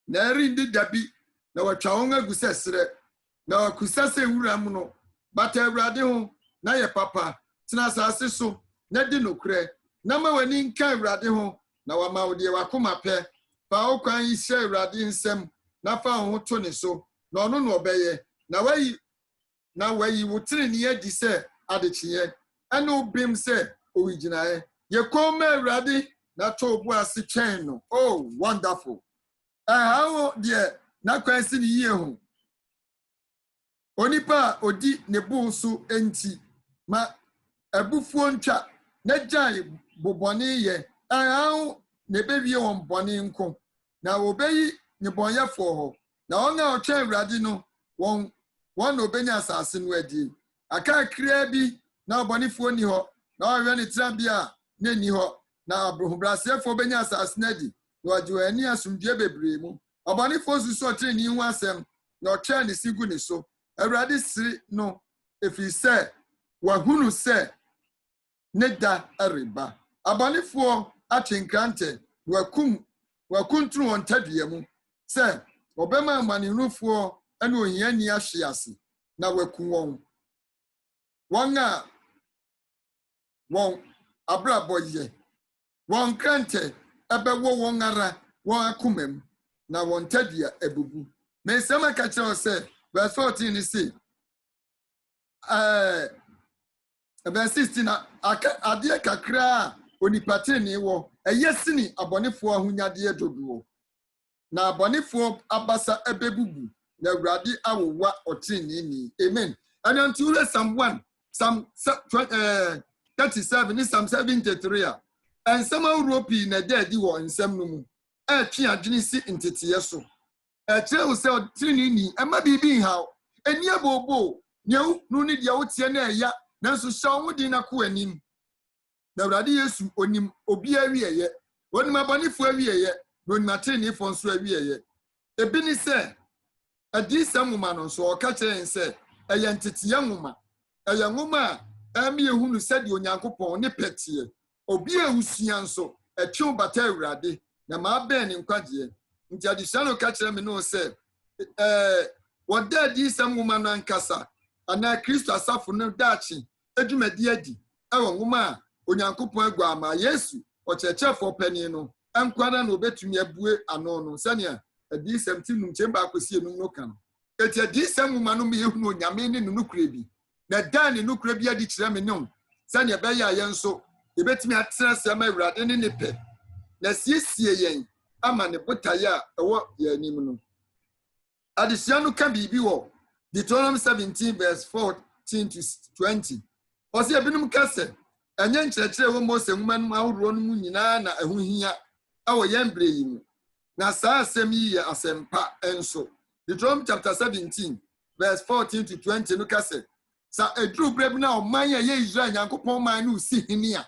na ɛrendi dabi na wɔatwa wɔn agu sɛ serɛ na wɔakusa sɛ nwura mu no bata awurade ho na yɛ papa tena asase so na di nokorɛ na ma w'ani nka awurade ho na wama wo deɛ wakoma pɛ fa wo kwan yi hyɛ awurade nsɛm na fa wo ho to ne so na ɔno na ɔbɛyɛ na wayi wo tenenee adi sɛ adekyeɛ ɛne wo bem sɛ owigyinaeɛ yɛkɔn ma awurade na to obu ase twɛn no oh wonderful ɛha deɛ n'akwan si ne yie ho onipa a odi ne bo so enti ma abufuo ntwa na gyae bobɔne yɛ ɛha na ebewie wɔn bɔne nko na obeyi ne bɔnyɛfoɔ hɔ na wɔn a ɔtwɛn awurade no wɔn na obenya asase no adi aka akra bi na ɔbɔnefoɔ ni hɔ na ɔhwɛ ne tenabea na ni hɔ na abrohobraseɛfoɔ benya asase no adi na ɔgye wɔn ani asomdue bebree mu ɔbɔnefoɔ susu ɔtene ne ho asɛm na ɔtwɛn ne si gu ne so awurade siri no ɛfiri sɛ wahunu sɛ ne da ɛreba abɔnefoɔ atwe nkrantɛ na wakuntunu wɔn tadua mu sɛ ɔbɛma amanehunufoɔ ɛne ohiani ahye ase na waku wɔn a wɔn abrabɔ yɛ wɔn nkrantɛ ɛbɛwɔ wɔn ara wɔn akoma mu na wɔn tadua abubu na nsɛm aka kyerɛ sɛ verse 14 ni say verse 16 na adeɛ kakra a onipa tenenee wɔ ɛyɛ sini abɔnefoɔ ahonyadeɛ dodoɔ na abɔnefoɔ abasa ɛbɛbubu na awurade awowa ɔtenenee ni amen ɛna nti wura Psalm 1 Psalm 37 ne Psalm 73 a ɛnsɛm ahorow pii na ɛda adi wɔ nsɛm no mu ɛtwe adwene si nteteɛ so ɛkyerɛ wo sɛ ɔtenenee ni ɛma biribi nhaw ɛni abobo nea no ne deɛ wotie na ɛya nanso hyɛ wo din na kɔ anim na awurade Yesu onim obi awieyɛ onim abɔnefoɔ awieyɛ na onim atenenefoɔ nso awieyɛ ebi ni sɛ adisɛm nwoma no nso ɔka kyerɛ yɛn sɛ ɛyɛ nteteɛ nwoma ɛyɛ nwoma a ɛmi ehunu sɛdeɛ Onyankopɔn ne pɛteɛ obi a usua nso ɛtwe bata awurade na ma bɛn ne nkwagyeɛ nti adesua no ka kyerɛ me no sɛ wɔda adisɛm nwoma no ankasa ana Kristo asafo no daakye adwumadi adi ɛwɔ nwoma a Onyankopɔn agu ama Yesu ɔkyerɛkyerɛfoɔ panin no ɛnkwara na obetumi abue ano no sɛnea adisɛm ti num kyɛm baako sie num no ka no eti adisɛm nwoma no me ehunu Onyame ne nukura bi na dan ne nukura bi adi kyerɛ me no sɛnea ɛbɛyɛ a yɛn nso ebetumi atena sɛm awurade ne ne pɛ na siesie yɛn ama ne botaeɛ a ɛwɔ yɛn anim no adesua no ka biribi wɔ Deuteronomy 17 verse 14 to 20 ɔsɛ ebinom kase ɛnyɛ nkyerɛkyerɛ wɔ Mose nwoma no ahoroɔ no mu nyinaa na ɛho hia ɛwɔ yɛn bere yi mu na saa asɛm yi yɛ asɛmpa ɛnso Deuteronomy chapter 17 verse 14 to 20 no kase sa eduru bere bi na ɔman a yɛ Israel Nyankopɔn man no si hini a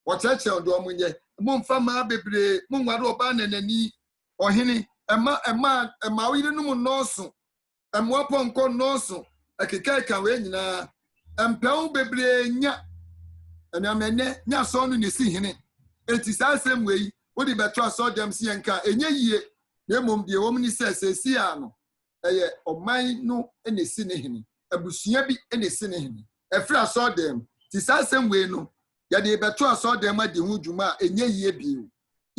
wɔkyerɛkyerɛ ɔdɔ ɔmo nyɛ momfa maa bebree monware ɔbaa nanani ɔhene ɛma ɔyerenom nnɔɔso ɛmmoa pɔnkɔ nnɔɔso ɛkekaeka wei nyinaa ɛmpɛwo bebree nya ɛnamɛnɛ nya asɔn no ne si hene eti saa asɛm wei wode bɛto asɔdɛm si yɛnka ɛnyɛ yie na mmom deɛ wɔm ne sɛ sɛsi a no ɛyɛ ɔman no ne si ne hene abusua bi ne si ne hene ɛfiri asɔdɛm ti saa asɛm wei no yɛde bɛto asɔdɛm adi ho dwuma a ɛnyɛ yie bio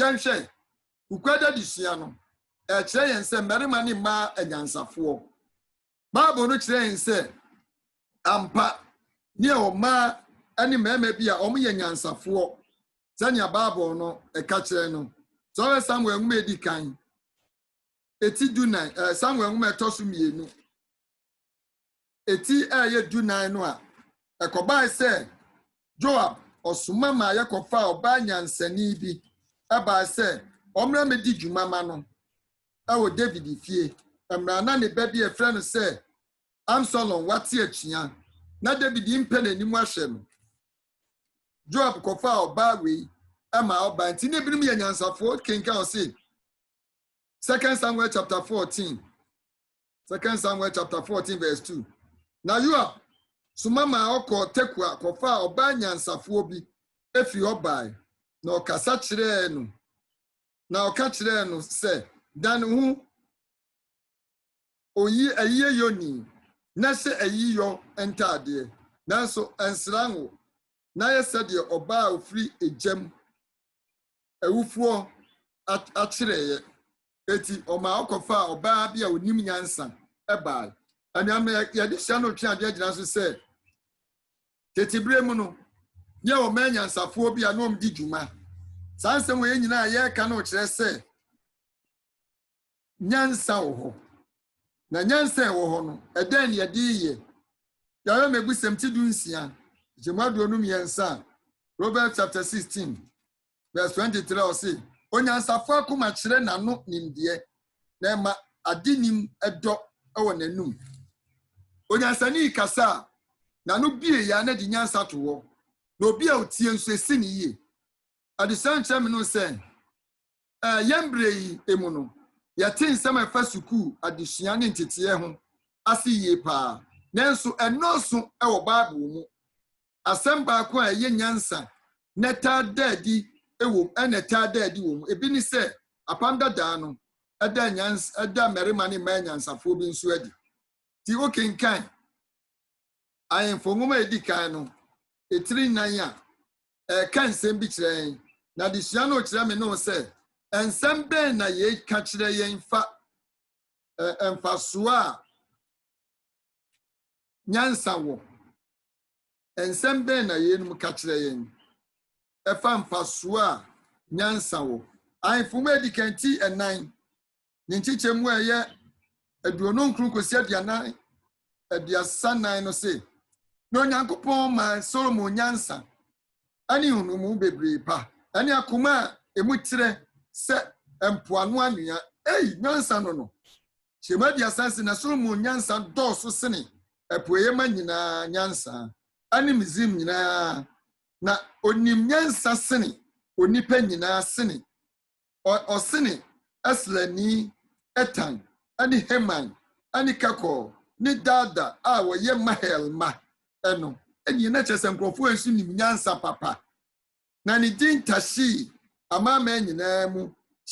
yɛnhwɛ ukwada de sua no ɛkyerɛ yɛn sɛ mmarima ne mmaa anyansafoɔ Bible no kyerɛ yɛn sɛ ampa ne ɔmaa ne mmarima bi a wɔn yɛ nyansafoɔ sɛnea Bible no ɛka kyerɛ no sɛ Samuel nwoma edi kan eti dunan Samuel nwoma ɛtɔ so mmienu eti ɛyɛ dunan no a ɛkɔbaa sɛ Joab ɔsoma ma yɛkɔfa ɔbaa nyansani bi ɛbaa sɛ ɔmmra medi dwuma ma no ɛwɔ David fie mmara na ne ba bi ɛfrɛ no sɛ Absalom wate atua na David mpɛ n'anim ahyɛ no Joab kɔfa ɔbaa wei ɛma ɔbaa nti ne binom yɛ nyansafoɔ kenka ɔse 2 Samuel chapter 14 verse 2 na Joab soma ma ɔkɔ Tekua kɔfa ɔbaa nyansafoɔ bi efiri ɔbaa na ɔkasa kyerɛɛ no na ɔka kyerɛɛ no sɛ dan ho oyi ayiye yoni na hyɛ ayiyo ntaadeɛ nanso nsra ngo na yɛ sɛdeɛ ɔbaa ofiri egyam awufoɔ akyerɛɛ eti ɔma ɔkɔfa ɔbaa bi a onim nyansa ɛbaa anuam yɛde hyɛ no twe adeɛ gyina so sɛ tetibere mu no yɛ ɔma nyansafoɔ bi a na ɔm di dwuma saa nsɛm wɔ yɛ nyinaa yɛka no kyerɛ sɛ nyansa wɔ hɔ na nyansa wɔ hɔ no ɛdɛn ne yɛde yɛ yɛyɛ mebusɛm ti du nsia Jemadu onum yɛnsa Proverbs chapter 16 verse 23 ɔse onyansafo akoma kyerɛ n'ano nimdeɛ na ɛma ade nim ɛdɔ ɛwɔ n'anum onyansani kasa n'ano bie ya na de nyansa to hɔ na obi a otie nso esi ne yie adesan kyerɛ me no sɛ yɛmbre yi emu no yɛte nsɛm ɛfa sukuu adesua ne nteteɛ ho ase yie paa nanso ɛnɔɔso ɛwɔ Bible mu asɛm baako a ɛyɛ nyansa na taa daadi ɛwɔ ɛna taa daadi wɔ mu ebi ne sɛ apam dadaa no ɛda nyansa ɛda mmarima ne mmaa nyansafoɔ bi nso adi ti okenkan ayɛmfo nwoma edi kan no etiri nan a ɛka nsɛm bi kyerɛ yɛn na adesua no kyerɛ me no sɛ nsɛm bɛn na yɛka kyerɛ yɛn fa mfasoɔ a nyansa wɔ nsɛm bɛn na yɛnum ka kyerɛ yɛn ɛfa mfasoɔ a nyansa wɔ ayɛmfo nwoma edi kan ti ɛnan ne nkyekyɛ mu a ɛyɛ aduonu nkron kosi aduasa nan no se na Onyankopɔn ma Solomon nyansa ani hunumu bebree pa ani akoma a emu kyerɛ sɛ mpoano anua nyansa no hyɛmu aduasa se na Solomon nyansa dɔɔso sene ɛpoeɛ ma nyinaa nyansa ani Misrim nyinaa na onim nyansa sene onipa nyinaa sene ɔsene Eslani Etan ani Heman ani Kakor ni Dada a wɔyɛ Mahel ma ɛno ɛni na kyerɛ sɛ nkurɔfoɔ nso nim nyansa papa na ne din Tashi amama nyinaa mu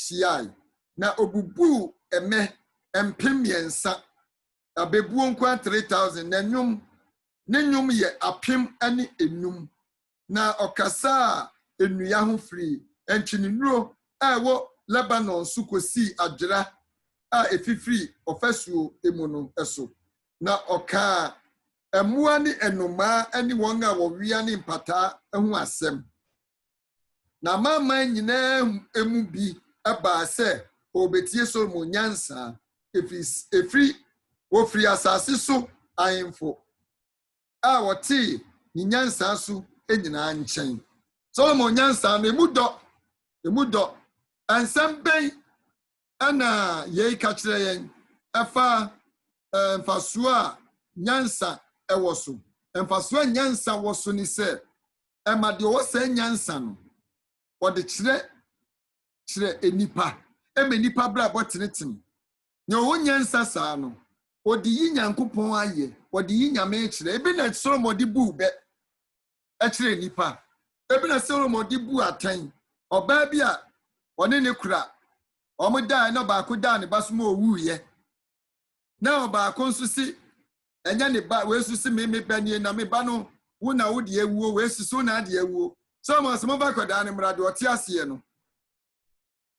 hyiae na obubu ɛmɛ mpem mmiɛnsa abebuo nkwa 3000 na nnwom ne nnwom yɛ apem ne enum na ɔkasa a nnua ho firi ntwiniro a ɛwɔ Lebanon so kosi adwera a efifiri ɔfasuo emu no ɛso na ɔka mmoa ne nnomaa ne wɔn a wɔwea ne mpataa ho asɛm na maaman nyinaa emu bi ɛbaa sɛ obetie Solomon nyansa efiri wofiri asase so ahemfo a wɔte ni nyansa so enyina nkyɛn Solomon nyansa na emudo ansam bɛn ana yei ka kyerɛ yɛn ɛfa mfaso a nyansa ɛwɔ so mfaso a nyansa wɔ so ni sɛ ɛma de wɔ sɛ nyansa no wɔde kyerɛ enipa enipa bra bɔtenetene ne wo nyansa saa no wɔde yi Nyankopɔn ayɛ wɔde yi nyame kyerɛ ebi na Solomon de bu bɛ ɛkyerɛ enipa ebi na Solomon de bu atan ɔbaa bi a ɔne ne kura ɔmo daa na baako daa ne ba so ma owuye na ɔbaako nso si ɛnya ne ba we susi me banie na me ba no wo na wo de ewuo we susu na de ewuo Solomon so mo ba kodaa ne mra de ɔte ase no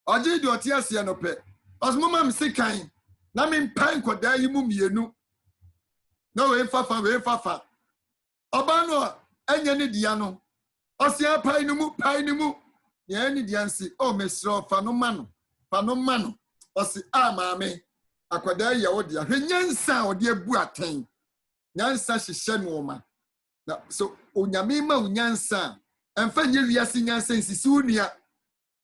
ɔgye de ɔte ase no pɛ ɔsmo ma me sekan na me mpan kodaa yi mu mienu na we fafa ɔba no anya ne dia no ɔsia pai no mu ye ne dia nsi o mesro fa no ma no ɔsi a maame akodaa ye wo dia hwenyansa ɔde abu aten nyansa hyehyɛ no ma na so onyame ma unyansa emfa nye wiase nyansa nsisi unua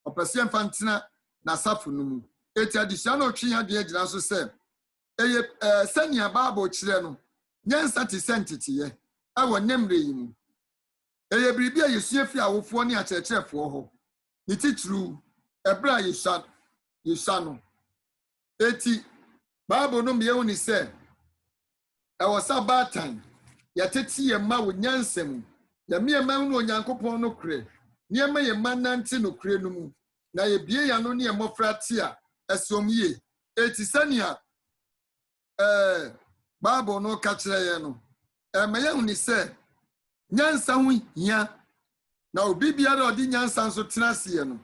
opese emfa ntena na safo no mu eti adisha na otwe ade agyina so sɛ eye sania bible kyerɛ no nyansa te sentete ɛwɔ nemre yi mu eye biribi a Yesu afi awofo ne akyerɛkyerɛfo hɔ ne titru ebra Yesu no eti bible no me hu ni sɛ ɛwɔ sabatan yɛtete yɛ ma wo nyansa mu ya me ma hu no Onyankopɔn no kure ne ma yɛ ma nante no kure no mu na yɛ bie ya no ne mmɔfra te a ɛsom yie eti sania bible no ka kyerɛ yɛ no ma yɛ hu ni sɛ nyansa hu hia na obi biara ɔde nyansa nso tena se no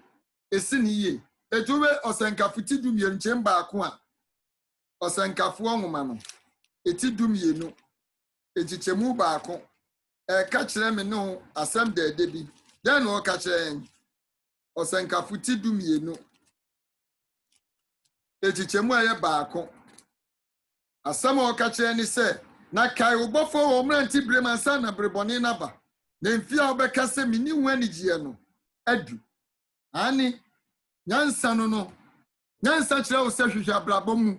esi ne yie etuwe ɔsɛnkafuti dum yɛ nkyɛn baako a ɔsɛnkafo nwoma no eti dum yɛ no echichemu baako ka kyerɛ me no asɛm dɛdɛ bi dan no ka kyerɛ ɔsɛnkafuti dum yɛ no echichemu ayɛ baako asɛm a ɔka kyerɛ ne sɛ na kai ubofo wo mranti bremansa na breboni naba na mfia obeka se mini wani gie no adu ani nyansa no nyansa kire wo se hwehwa brabɔ mu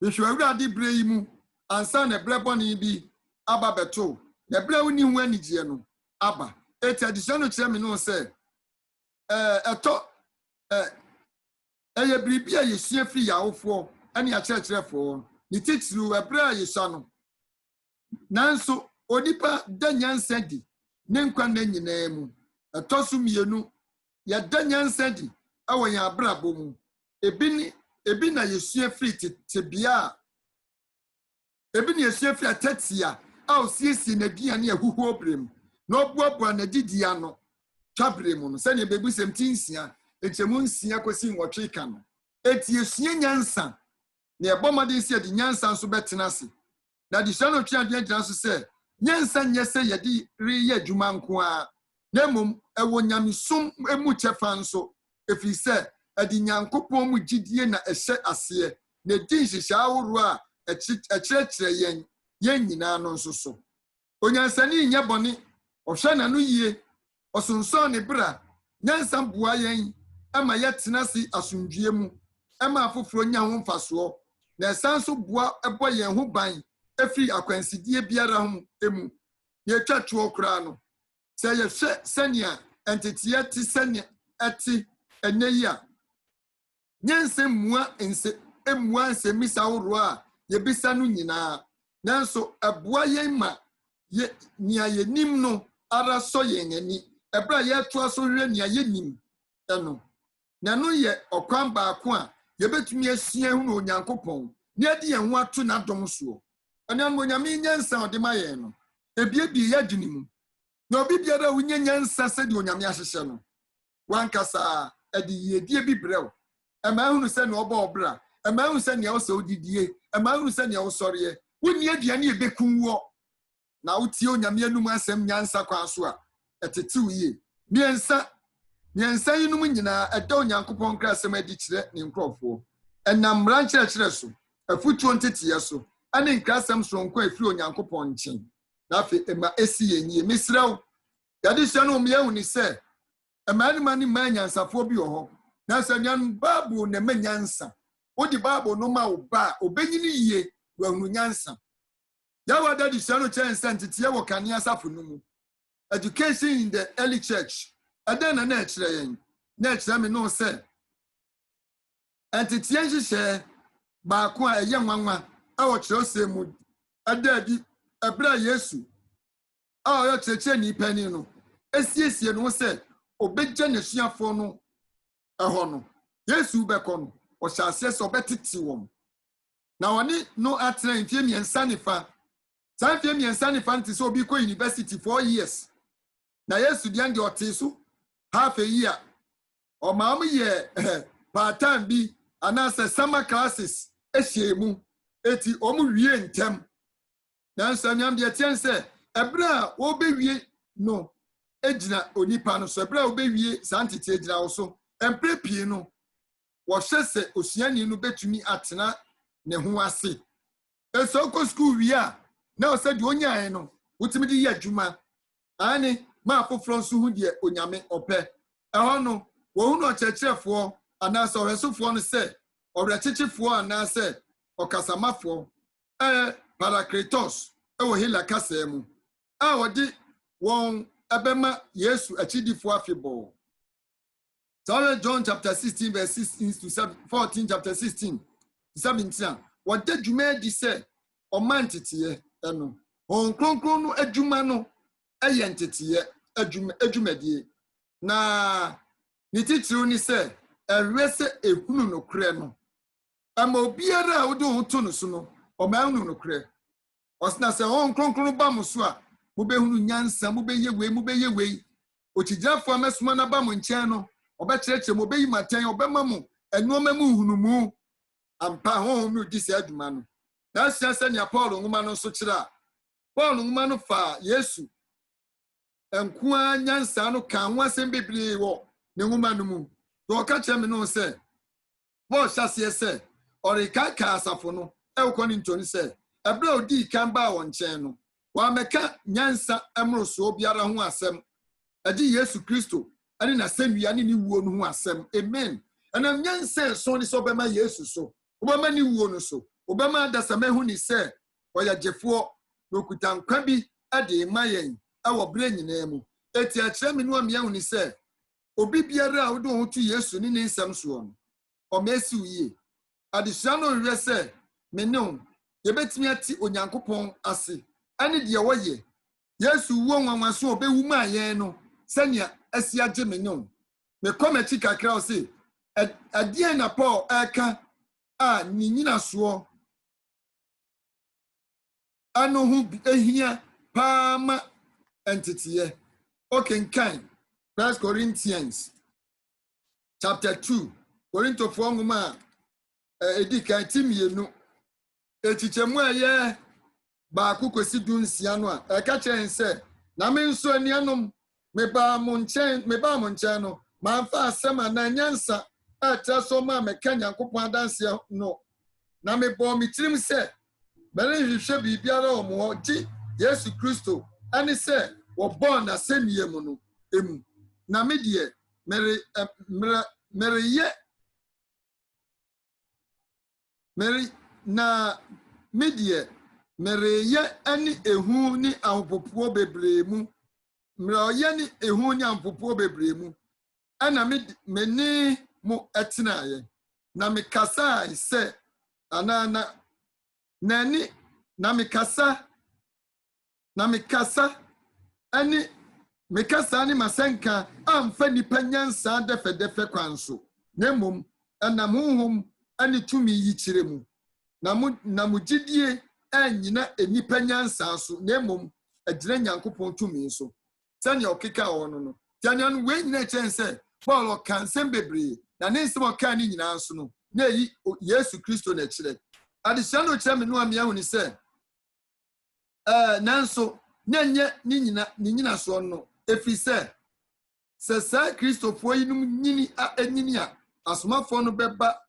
hwehwa awurade bre yi mu ansa na breboni bi aba beto na bre woni wani gie no aba eti adisha no kire me no se eto eye bribia Yesu afi yawofo ani a kyerɛkyerɛfo ni titru ebre a Yesu no nanso onipa da nyansa di ne nkwa na nyinaa mu etoso mienu ya da nyansa di awɔ ya abrabɔ mu ebi na Yesu afiri tebia ebi na Yesu afiri atatia a osiesi na duane ahuhu obrem na obuabua na didia no twabrem no sɛ ne bebu sɛm tinsia echemu nsia kosi nwɔtwe ka no eti Yesu nyansa na ebomade sia di nyansa nso betena se na di sha no twa de gyina so sɛ nyansa nyɛ sɛ yɛde reyɛ adwuma nko a na mmom ɛwɔ nyamesom emu kyɛfa nso efi sɛ adi Nyankopɔn mu gidie na ɛhyɛ aseɛ na di nhyehyɛ ahorow a ɛkyerɛkyerɛ yɛn nyinaa no nso so onyansani nyɛ bɔne ɔhwɛ na no yie ɔsonsɔn ne bra nyansa boa yɛn ama yɛtena se asomdwie mu ama afoforo nya ho mfasoɔ na ɛsan so boa ɛbɔ yɛn ho ban efi akwansidie biara ho emu yɛtwa tuo kra no sɛ yɛhwɛ sɛnea entitiɛ te sɛnea ɛte ɛnɛ yi a nyansa mua nsɛmisa ahorow a yɛbisa no nyinaa nanso ɛboa yɛn ma nea yɛnim no ara sɔ yɛn ani ɛbra yɛtoa so hwɛ nea yɛnim ɛno na no yɛ ɔkwan baako a yɛbɛtumi asua hu no Onyankopɔn ne adi yɛn ho ato n'adom soɔ ɛna mo nyame nyansa ɔde ma yɛn no ebiebi yɛdwene mu na obi biara wonya nyansa sɛ de onyame ahyehyɛ no wankasa ɛde yɛdie bi brɛw ɛma hu no sɛ ne ɔbɔ ɔbra ɛma hu sɛ ne ɔsɛ odidie ɛma hu sɛ ne ɔsɔreɛ wonni aduane ebekun wɔ na wotie onyame anum asɛm nyansa kwa so a ɛtetew yie miɛnsa yi num nyinaa ɛda Onyankopɔn kra asɛm adi kyerɛ ne nkrɔfoɔ ɛnam mmara nkyerɛkyerɛ so afutuo nteteyɛ so ane nkrasɛm soronko afiri Onyankopɔn nkyɛn na fe ema esi yenye misraw yade hye no me ni se ema ni mani manyansafo bi ho na sanyan Bible na manyansa odi Bible no ma oba obenyini yiye wa hunu nyansa yawa dadi hye no chense ntete wo kanea safo no mu education in the early church adana na ekire yen na ekire me no se ntete nhyehyɛ baako a eye nwanwa a wo kire ose mu adadi abra Yesu a yo cheche ni pani no esiesie no se obegye ne suafo no eho no Yesu beko no o hyase se obetiti wom na woni no atra mfie miensa nifa san mfie miensa nifa nti se obi ko university 4 years na Yesu dia nge otisu half a year o maam ye part time bi anase summer classes ehyemu eti omu wie ntem na nsanyam de tiense ebra wo bewie no ejina onipa no so ebra wo bewie santete ejina wo so emprepie no wo hyese osuani no betumi atena ne ho ase esoko school wi a na o se de onyan no wutimi de ye adwuma ani ma afoforo nso hu de onyame ope eho no wo hu no checherefo anase ohwesofo no se owrechechefo anase okasamafo Parakletos ewo hila kasemu wodi won abema Yesu achidifo afebo. John chapter 16 verse 16 to 14 chapter 16 to 17 wodi dwuma di se omantetiye eno on kronkron no adwuma no eyentetiye adwumadie na nititiru ni se erese ehunu no kre no ama obiara wodi ho to no so no o ma hunu no kre osna se on kronkron ba mo so a mo be hunu nyansa mo be ye wei ochijafo amesoma na ba mo nchen no obe chereche mo be yi maten obe ma mo enuoma mu hunu mu ampa ho no di se aduma no na sianse ne Paul nguma no so kira Paul nguma no fa Yesu enkuwa nyansa no kan wasem bebre wo ne nguma no mu do ka che me no se Paul hyase se orika ka asafo no e ni ntoni se ebra odi kan ba won chen no wa meka nyansa emroso biara ho asem adi Yesu Kristo ani na semia ni wuo no ho asem amen ana nyansa so ni so bema Yesu so obema ni wuo no so obema dasama hu ni se oya jefo no kutankwa bi ade mayen awo bre nyina mu eti a kire me no amia hu ni se obi biara wo do ho tu Yesu ni nsem so no o mesi uye adisua no hwe se me no yebetimi ati onyankopon ase ani de woye Yesu wo nwanwa so obewu ma yen no senia asi age me no me kometi kakra o se adie na Paul aka a ninyina so ano hu ehia paama entitiye okenkan 1 Corinthians chapter 2 Korinto fo ngoma edika timienu echichemu aye ba kukosi dunsia no a eka chen se na me nso anianom me ba mo nchen no ma mfa asema na nyansa atra so ma meka Nyankopon adanse no na me bo mitirim se bere hwehwe bibiara o mo ti Yesu Kristo ani se wo born na semie mu no emu na me die mereye ani ehu ni ampopo bebre mu mroye ni ehu ni ampopo bebre mu ana meni mu etinaye na mikasa se anana nani na mikasa ani mikasa ni masenka amfa nipa nyansa defe kwanso nemum ana muhum ani tumi yi kiremu na mugidie anyina enipa nyansa so nemum agire Nyankopon tumi so sanya okeka wono no tanya no we nyina chense Paul kan sembebre na nsem okan ni nyina so no na yi Yesu Kristo na kire adisano kire me no amia huni se nanso nyenye ni nyina so no efise se Kristofo yinum nyini anyini a asomafo no beba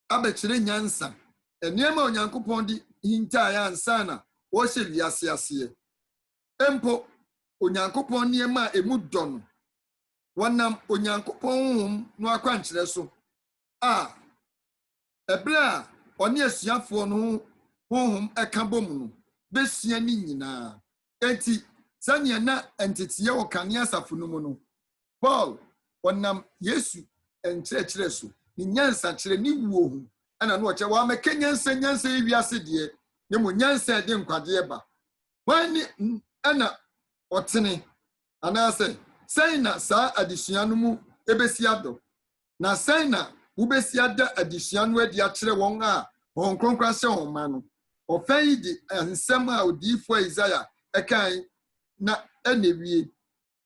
abekire nyansa eniema Onyankopon di hinta ya ansana wo hye wiase ase empo onyankopon niema emu dɔ no wonam onyankopon no akwankyerɛ so ebra ɔne asuafo no honhom ɛka bom no besia ni nyinaa enti sanya na entitiye wɔ kanea asafo no mu no Paul wonam Yesu enkyerɛkyerɛ so ni nyansa kyerɛ ni wuo hu ana no ɔkyɛ wa meka nyansa yi wiase de ne mo nyansa de nkwade ba wani ana ɔtene anase sɛn na saa adesua no mu ebesi adɔ na sɛn na wobesi ada adesua no adi akyerɛ wɔn a wɔn kronkron hyɛ wɔn ma no ɔfɛn yi de nsɛm a odiifo Isaiah ɛkan na ɛnewie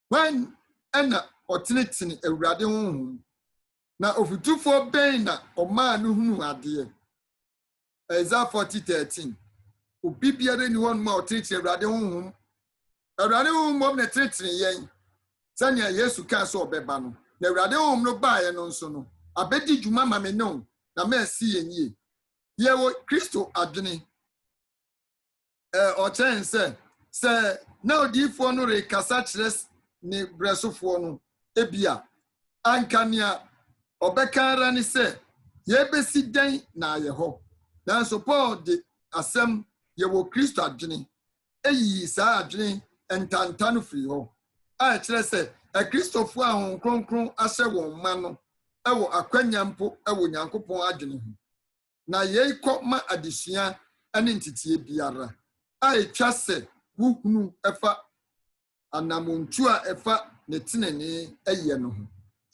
wan ɛna ɔtenetene awurade honhom na ofutufo bɛn na ɔmaa no hunu adeɛ Isaiah 40:13 obi biara ni hɔ ma ɔtenetene awurade honhom mom na tenetene yɛn sɛnea Yesu kaa sɛ ɔbɛba no na awurade honhom no baeɛ no nso no abɛdi dwuma ma me no na mɛsi yɛn yie yɛwɔ Kristo adwene ɔkyɛn sɛ na odiifo no rekasa kyerɛ ne brɛsofoɔ no ebia anka nea ɔbɛka ara ne sɛ yɛbɛsi dan na ayɛ hɔ nanso Paul de asɛm yɛwɔ Kristo adwene eyi saa adwene ntanta no firi hɔ a kyerɛ sɛ Kristofo a hon kronkron ahyɛ wɔn ma no ɛwɔ akwanya mpo ɛwɔ Nyankopɔn adwene ho na yɛikɔ ma adesua ne ntitie biara a etwa sɛ wuhunu ɛfa anamontu a ɛfa ne tenene ɛyɛ no ho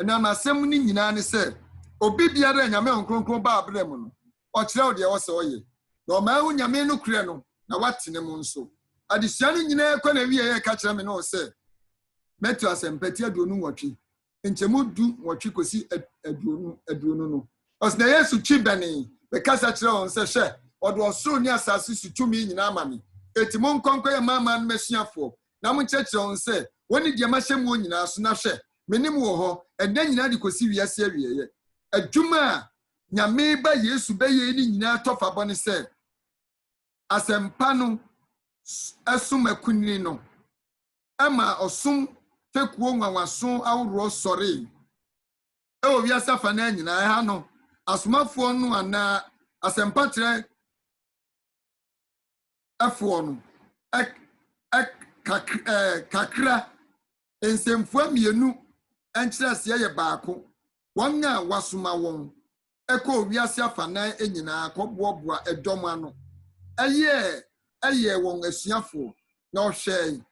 na masɛm ni nyinaa ne sɛ obi biara nyame hon kronkron ba abrɛ mu no ɔkyerɛ wo deɛ wɔsɛ ɔyɛ na ɔmaa nyame no kurɛ no na watene mu nso adesua no nyinaa kɔ na wie yɛ ka kyerɛ me no sɛ metu asɛmpati aduonu nwɔtwe nkyɛmu du nwɔtwe kosi aduonu no ɔsɛ na Yesu twi bɛne bɛkasa kyerɛ wɔn sɛ hwɛ ɔde ɔsoro ne asase so tumi nyinaa ma me eti mo nkɔnkɔ yɛ maama no masuafoɔ na mo kyerɛkyerɛ wɔn sɛ wɔne deɛ mahyɛ mu nyinaa so na hwɛ menim wɔ hɔ ɛda nyinaa de kosi wiase awieyɛ adwuma a nyame ba Yesu bɛyɛ ni nyinaa tɔfa bɔ ne sɛ asɛmpa no ɛsom akunini no ama ɔsom fekuo nwanwaso aworo sɔre ɛwɔ wiase afa na nyinaa ha no asomafoɔ no ana asɛmpa kyerɛ ɛfoɔ no kakra nsɛmfua mmienu ɛnkyerɛ sɛ yɛ baako wɔn a wasoma wɔn ɛkɔ wiase afa na nyinaa kɔboaboa ɛdɔm ano ɛyɛ wɔn asuafoɔ na ɔhwɛ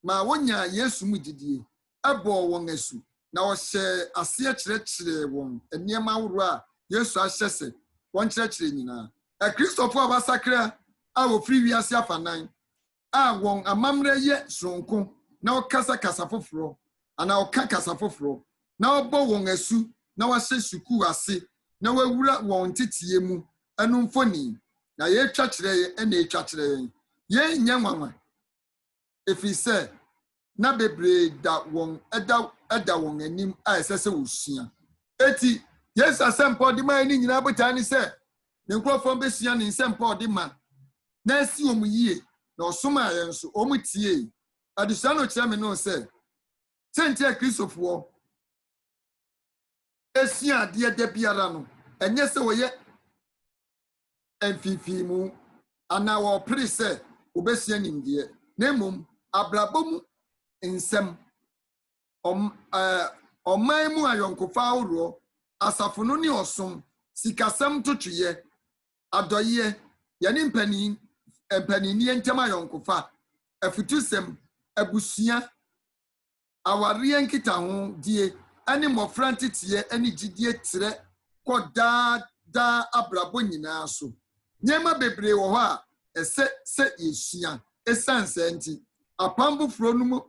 ma wonya Yesu mu didie ɛbɔ wɔn asu na ɔhyɛ aseɛ kyerɛkyerɛ wɔn nneɛma ahorow a Yesu ahyɛ sɛ wɔn kyerɛkyerɛ nyinaa Kristofo a basakra a wofiri wiase afa nan a wɔn amammerɛ yɛ sonko na ɔkasa kasa foforɔ ana ɔka kasa foforɔ na ɔbɔ wɔn asu na wahyɛ sukuu ase na wawura wɔn titiye mu ɛno mfoni na yɛtwa kyerɛ yɛn ɛna etwa kyerɛ yɛn nyɛ nwanwa efiri sɛ na bebree da wɔn ɛda wɔn anim a ɛsɛ sɛ wosua eti Yesu asɛmpa ɔde ma ni nyinaa botaa ne sɛ ne nkurɔfoɔ bɛsua ne nsɛmpa ɔde ma na asi wɔn yie na ɔsom a yɛn nso wɔn tie adesua no kyerɛ me no sɛ sɛntia Kristofoɔ esua adeɛ da biara no ɛnyɛ sɛ wɔyɛ mfifi mu ana wɔpere sɛ wɔbɛsua nimdeɛ na mmom abrabɔ mu nsɛm ɔman mu ayɔnkofa ahoroɔ asafo no ne ɔsom sikasɛm totoyɛ adɔyɛ yɛne mpanini ntɛm ayɔnkofa afutusɛm abusua awareɛ nkitaho die ɛne mmɔfra nteteɛ ɛne gyidie tirɛ kɔ daa abrabɔ nyinaa so nneɛma bebree wɔ hɔ a ɛsɛ sɛ yɛsua ɛsiane sɛ nti apam foforɔ no mu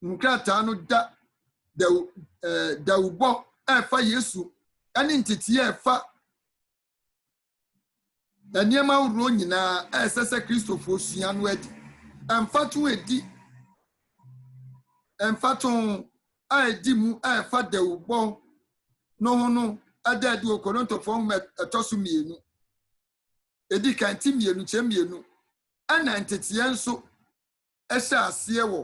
nkrataa no dawubɔ ɛfa Yesu ɛne nteteɛ ɛfa nneɛma ahoroɔ nyinaa ɛsɛ sɛ Kristofoɔ sua no adi ɛmfato a edi mu ɛfa dawubɔ no ho no ɛda adi Korintofoɔ ɛtɔ so mmienu edi kan ti mienu chemienu ana nteteɛ nso ɛhyɛ aseɛ wɔ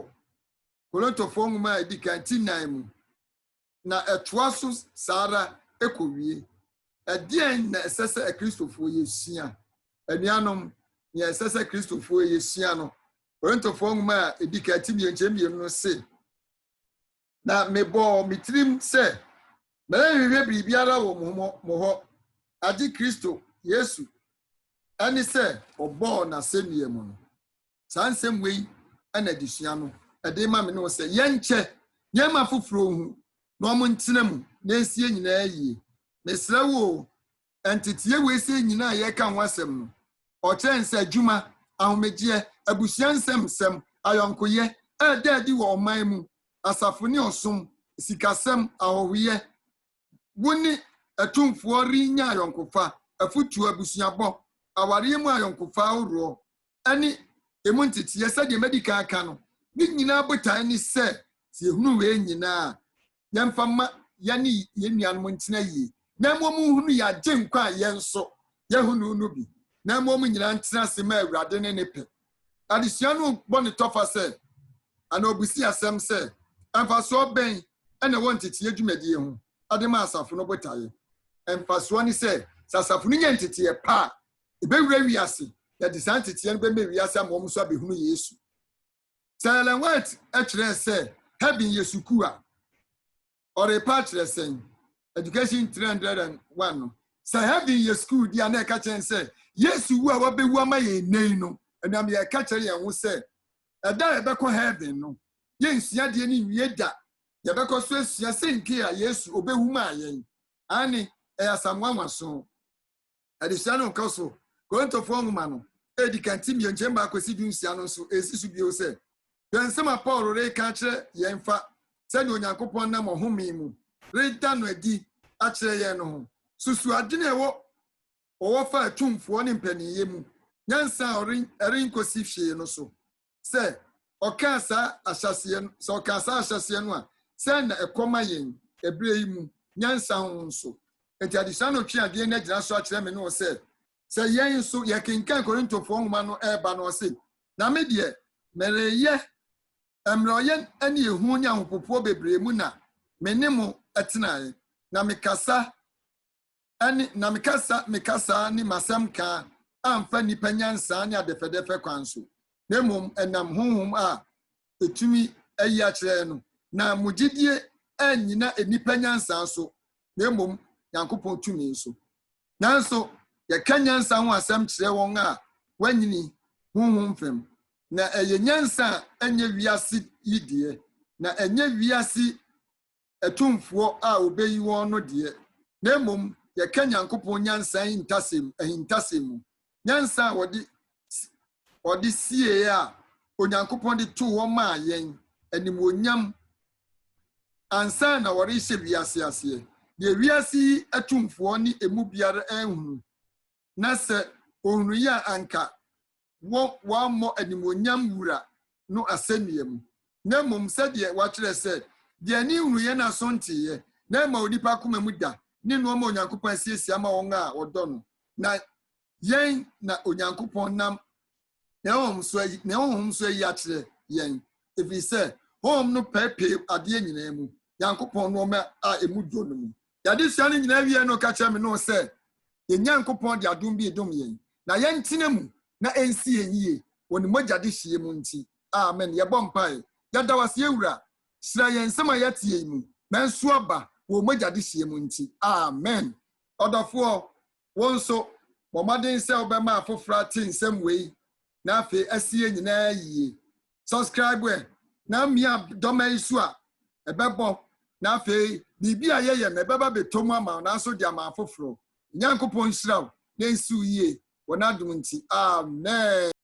Korintofoɔ nwoma edi kan ti nan mu na ɛtoa so saara ekowie ɛdeɛn na ɛsɛ sɛ Kristofoɔ yɛsua anuanom yɛ ɛsɛ sɛ Kristofoɔ yɛsua no Korintofoɔ nwoma edi kan ti mienu no se na mebɔ mitrim sɛ mɛhwehwɛ biribiara wɔ mo hɔ agye Kristo Yesu ɛne sɛ ɔbɔɔ n'asɛnnua mu no saa nsɛm wei ɛna adesua no ɛde ma me no sɛ yɛnkyɛ nneɛma foforɔ hu na ɔmo ntena mu na esie nyinaa yie mesrɛ wo ɛnteteɛ wei sie nyinaa yɛka ho asɛm no ɔkyerɛ nsɛ adwuma ahomegyeɛ abusua nsɛm ayɔnkoyɛ ɛda adi wɔ ɔman mu asafo ne ɔsom sikasɛm ahɔhoyɛ woni atumfoɔ rinya ayɔnkofa afutu abusuabɔ awareɛ mu ayɔnkofa ahoroɔ ɛne emu nteteɛ sɛdeɛ medika aka no ne nyinaa botae ne sɛ yɛhunu wei nyinaa yɛmfa ma yɛne yɛnuanom ntena yie na mmom hunu yɛagye nkwa a yɛn nso yɛhunu no bi na mmom nyinaa ntena ase ma Awurade ne ne pɛ adesua no bɔ ne tɔfa sɛ ana obusi asɛm sɛ ɛmfasoɔ bɛn ɛna wɔ nteteɛ dwumadie ho ade ma asafo no botae ɛmfasoɔ ne sɛ asafo no nyɛ nteteɛ pa ebewura wiase yɛde saa nteteɛ no bɛma wiase ama wɔn nso abɛhunu Yesu sɛ Ellen White ɛkyerɛ sɛ heaven yɛ sukuu a ɔrepa kyerɛ sɛn education 301 no sɛ heaven yɛ sukuu di a na ɛka kyerɛ sɛ Yesu wu a wabɛwu ama yɛn nan no ɛnam yɛka kyerɛ yɛn ho sɛ ɛda yɛbɛkɔ heaven no yɛnsua deɛ ne nwie da yɛbɛkɔ so asua sɛ nke a Yesu obɛwu ma yɛn ane ɛyɛ asamoawaso adesua no nkɔ so Korintofoɔ nwoma no edi kan ti mmiɛnkyɛn baako si dunsia no nso esi so bio sɛ nsɛm a Paul reka kyerɛ yɛn fa sɛdeɛ Onyankopɔn nam ɔhome mu reda no adi akyerɛ yɛn no ho susu adwene ɔwɔ fa atumfoɔ ne mpaniyɛ mu nyansa a ɛrenkosi hwee no so sɛ ɔka saa ahyɛseɛ no a sɛ na ɛkɔma yɛn ɛberɛ yi mu nyansa ho nso enti adesua no twe adeɛ no agyina so akyerɛ me no sɛ yɛn nso yɛkenkan Korintofoɔ nwoma no ɛreba no ɔse na me deɛ mereyɛ mmerɛyɛ ne ehu ne ahopopoɔ bebree mu na me ne mo ɛtenaeɛ na mekasa ne masɛm ka amfa nipa nyansa ne adɛfɛdɛfɛ kwan so na mmom ɛnam honhom a etumi ayi akyerɛ no na mo gyidie anyina nipa nyansa so na mmom Nyankopɔn tumi so nanso yɛka nyansa ho asɛm kyerɛ wɔn a wanyini honhom fam na ɛyɛ nyansa a ɛnyɛ wiase yidie na ɛnyɛ wiase atumfoɔ a obeyi wɔn no deɛ na mmom yɛka Nyankopɔn nyansa ahintasɛm mu nyansa a wɔde sie a Onyankopɔn de to wɔn maa yɛn animuonyam ansa na wɔrehyɛ wiase aseɛ deɛ wiase atumfoɔ ne emu biara ɛnhunu na sɛ ohunu yi a anka wɔammɔ animuonyam wura no asɛnnua mu na mmom sɛdeɛ wɔakyerɛ sɛ deɛ ne hunu yɛn aso nteeɛ na ma onipa koma mu da ne nneɛma Onyankopɔn asiesie ama wɔn a wɔdɔ no na yɛn na Onyankopɔn nam na honhom so ayi akyerɛ yɛn ɛfiri sɛ honhom no pɛɛpɛɛ adeɛ nyinaa mu Nyankopɔn nneɛma a emu dɔ no mu yɛde sua no nyinaa wie no ka kyerɛ me no sɛ yɛn Nyankopɔn de adom bi edom yɛn na yɛn tena mu na ɛnsi yɛn yie wɔ ne mogya de hyie mu nti amen yɛbɔ mpae yɛda wase ewura hyira yɛn nsɛm a yɛte yɛn mu na nso aba wɔ mogya de hyie mu nti amen ɔdɔfoɔ wɔn nso wɔmaden sɛ wɔbɛma afoforo ate nsɛm wei na afei asie nyinaa yie subscribe na mmea dɔma yi so a ɛbɛbɔ na afei biribi a yɛyɛ na ɛbɛba bɛtɔ mu ama na nso de ama afoforo Nyankopɔn hyira wo na nsi yie wɔ n'adom nti amen.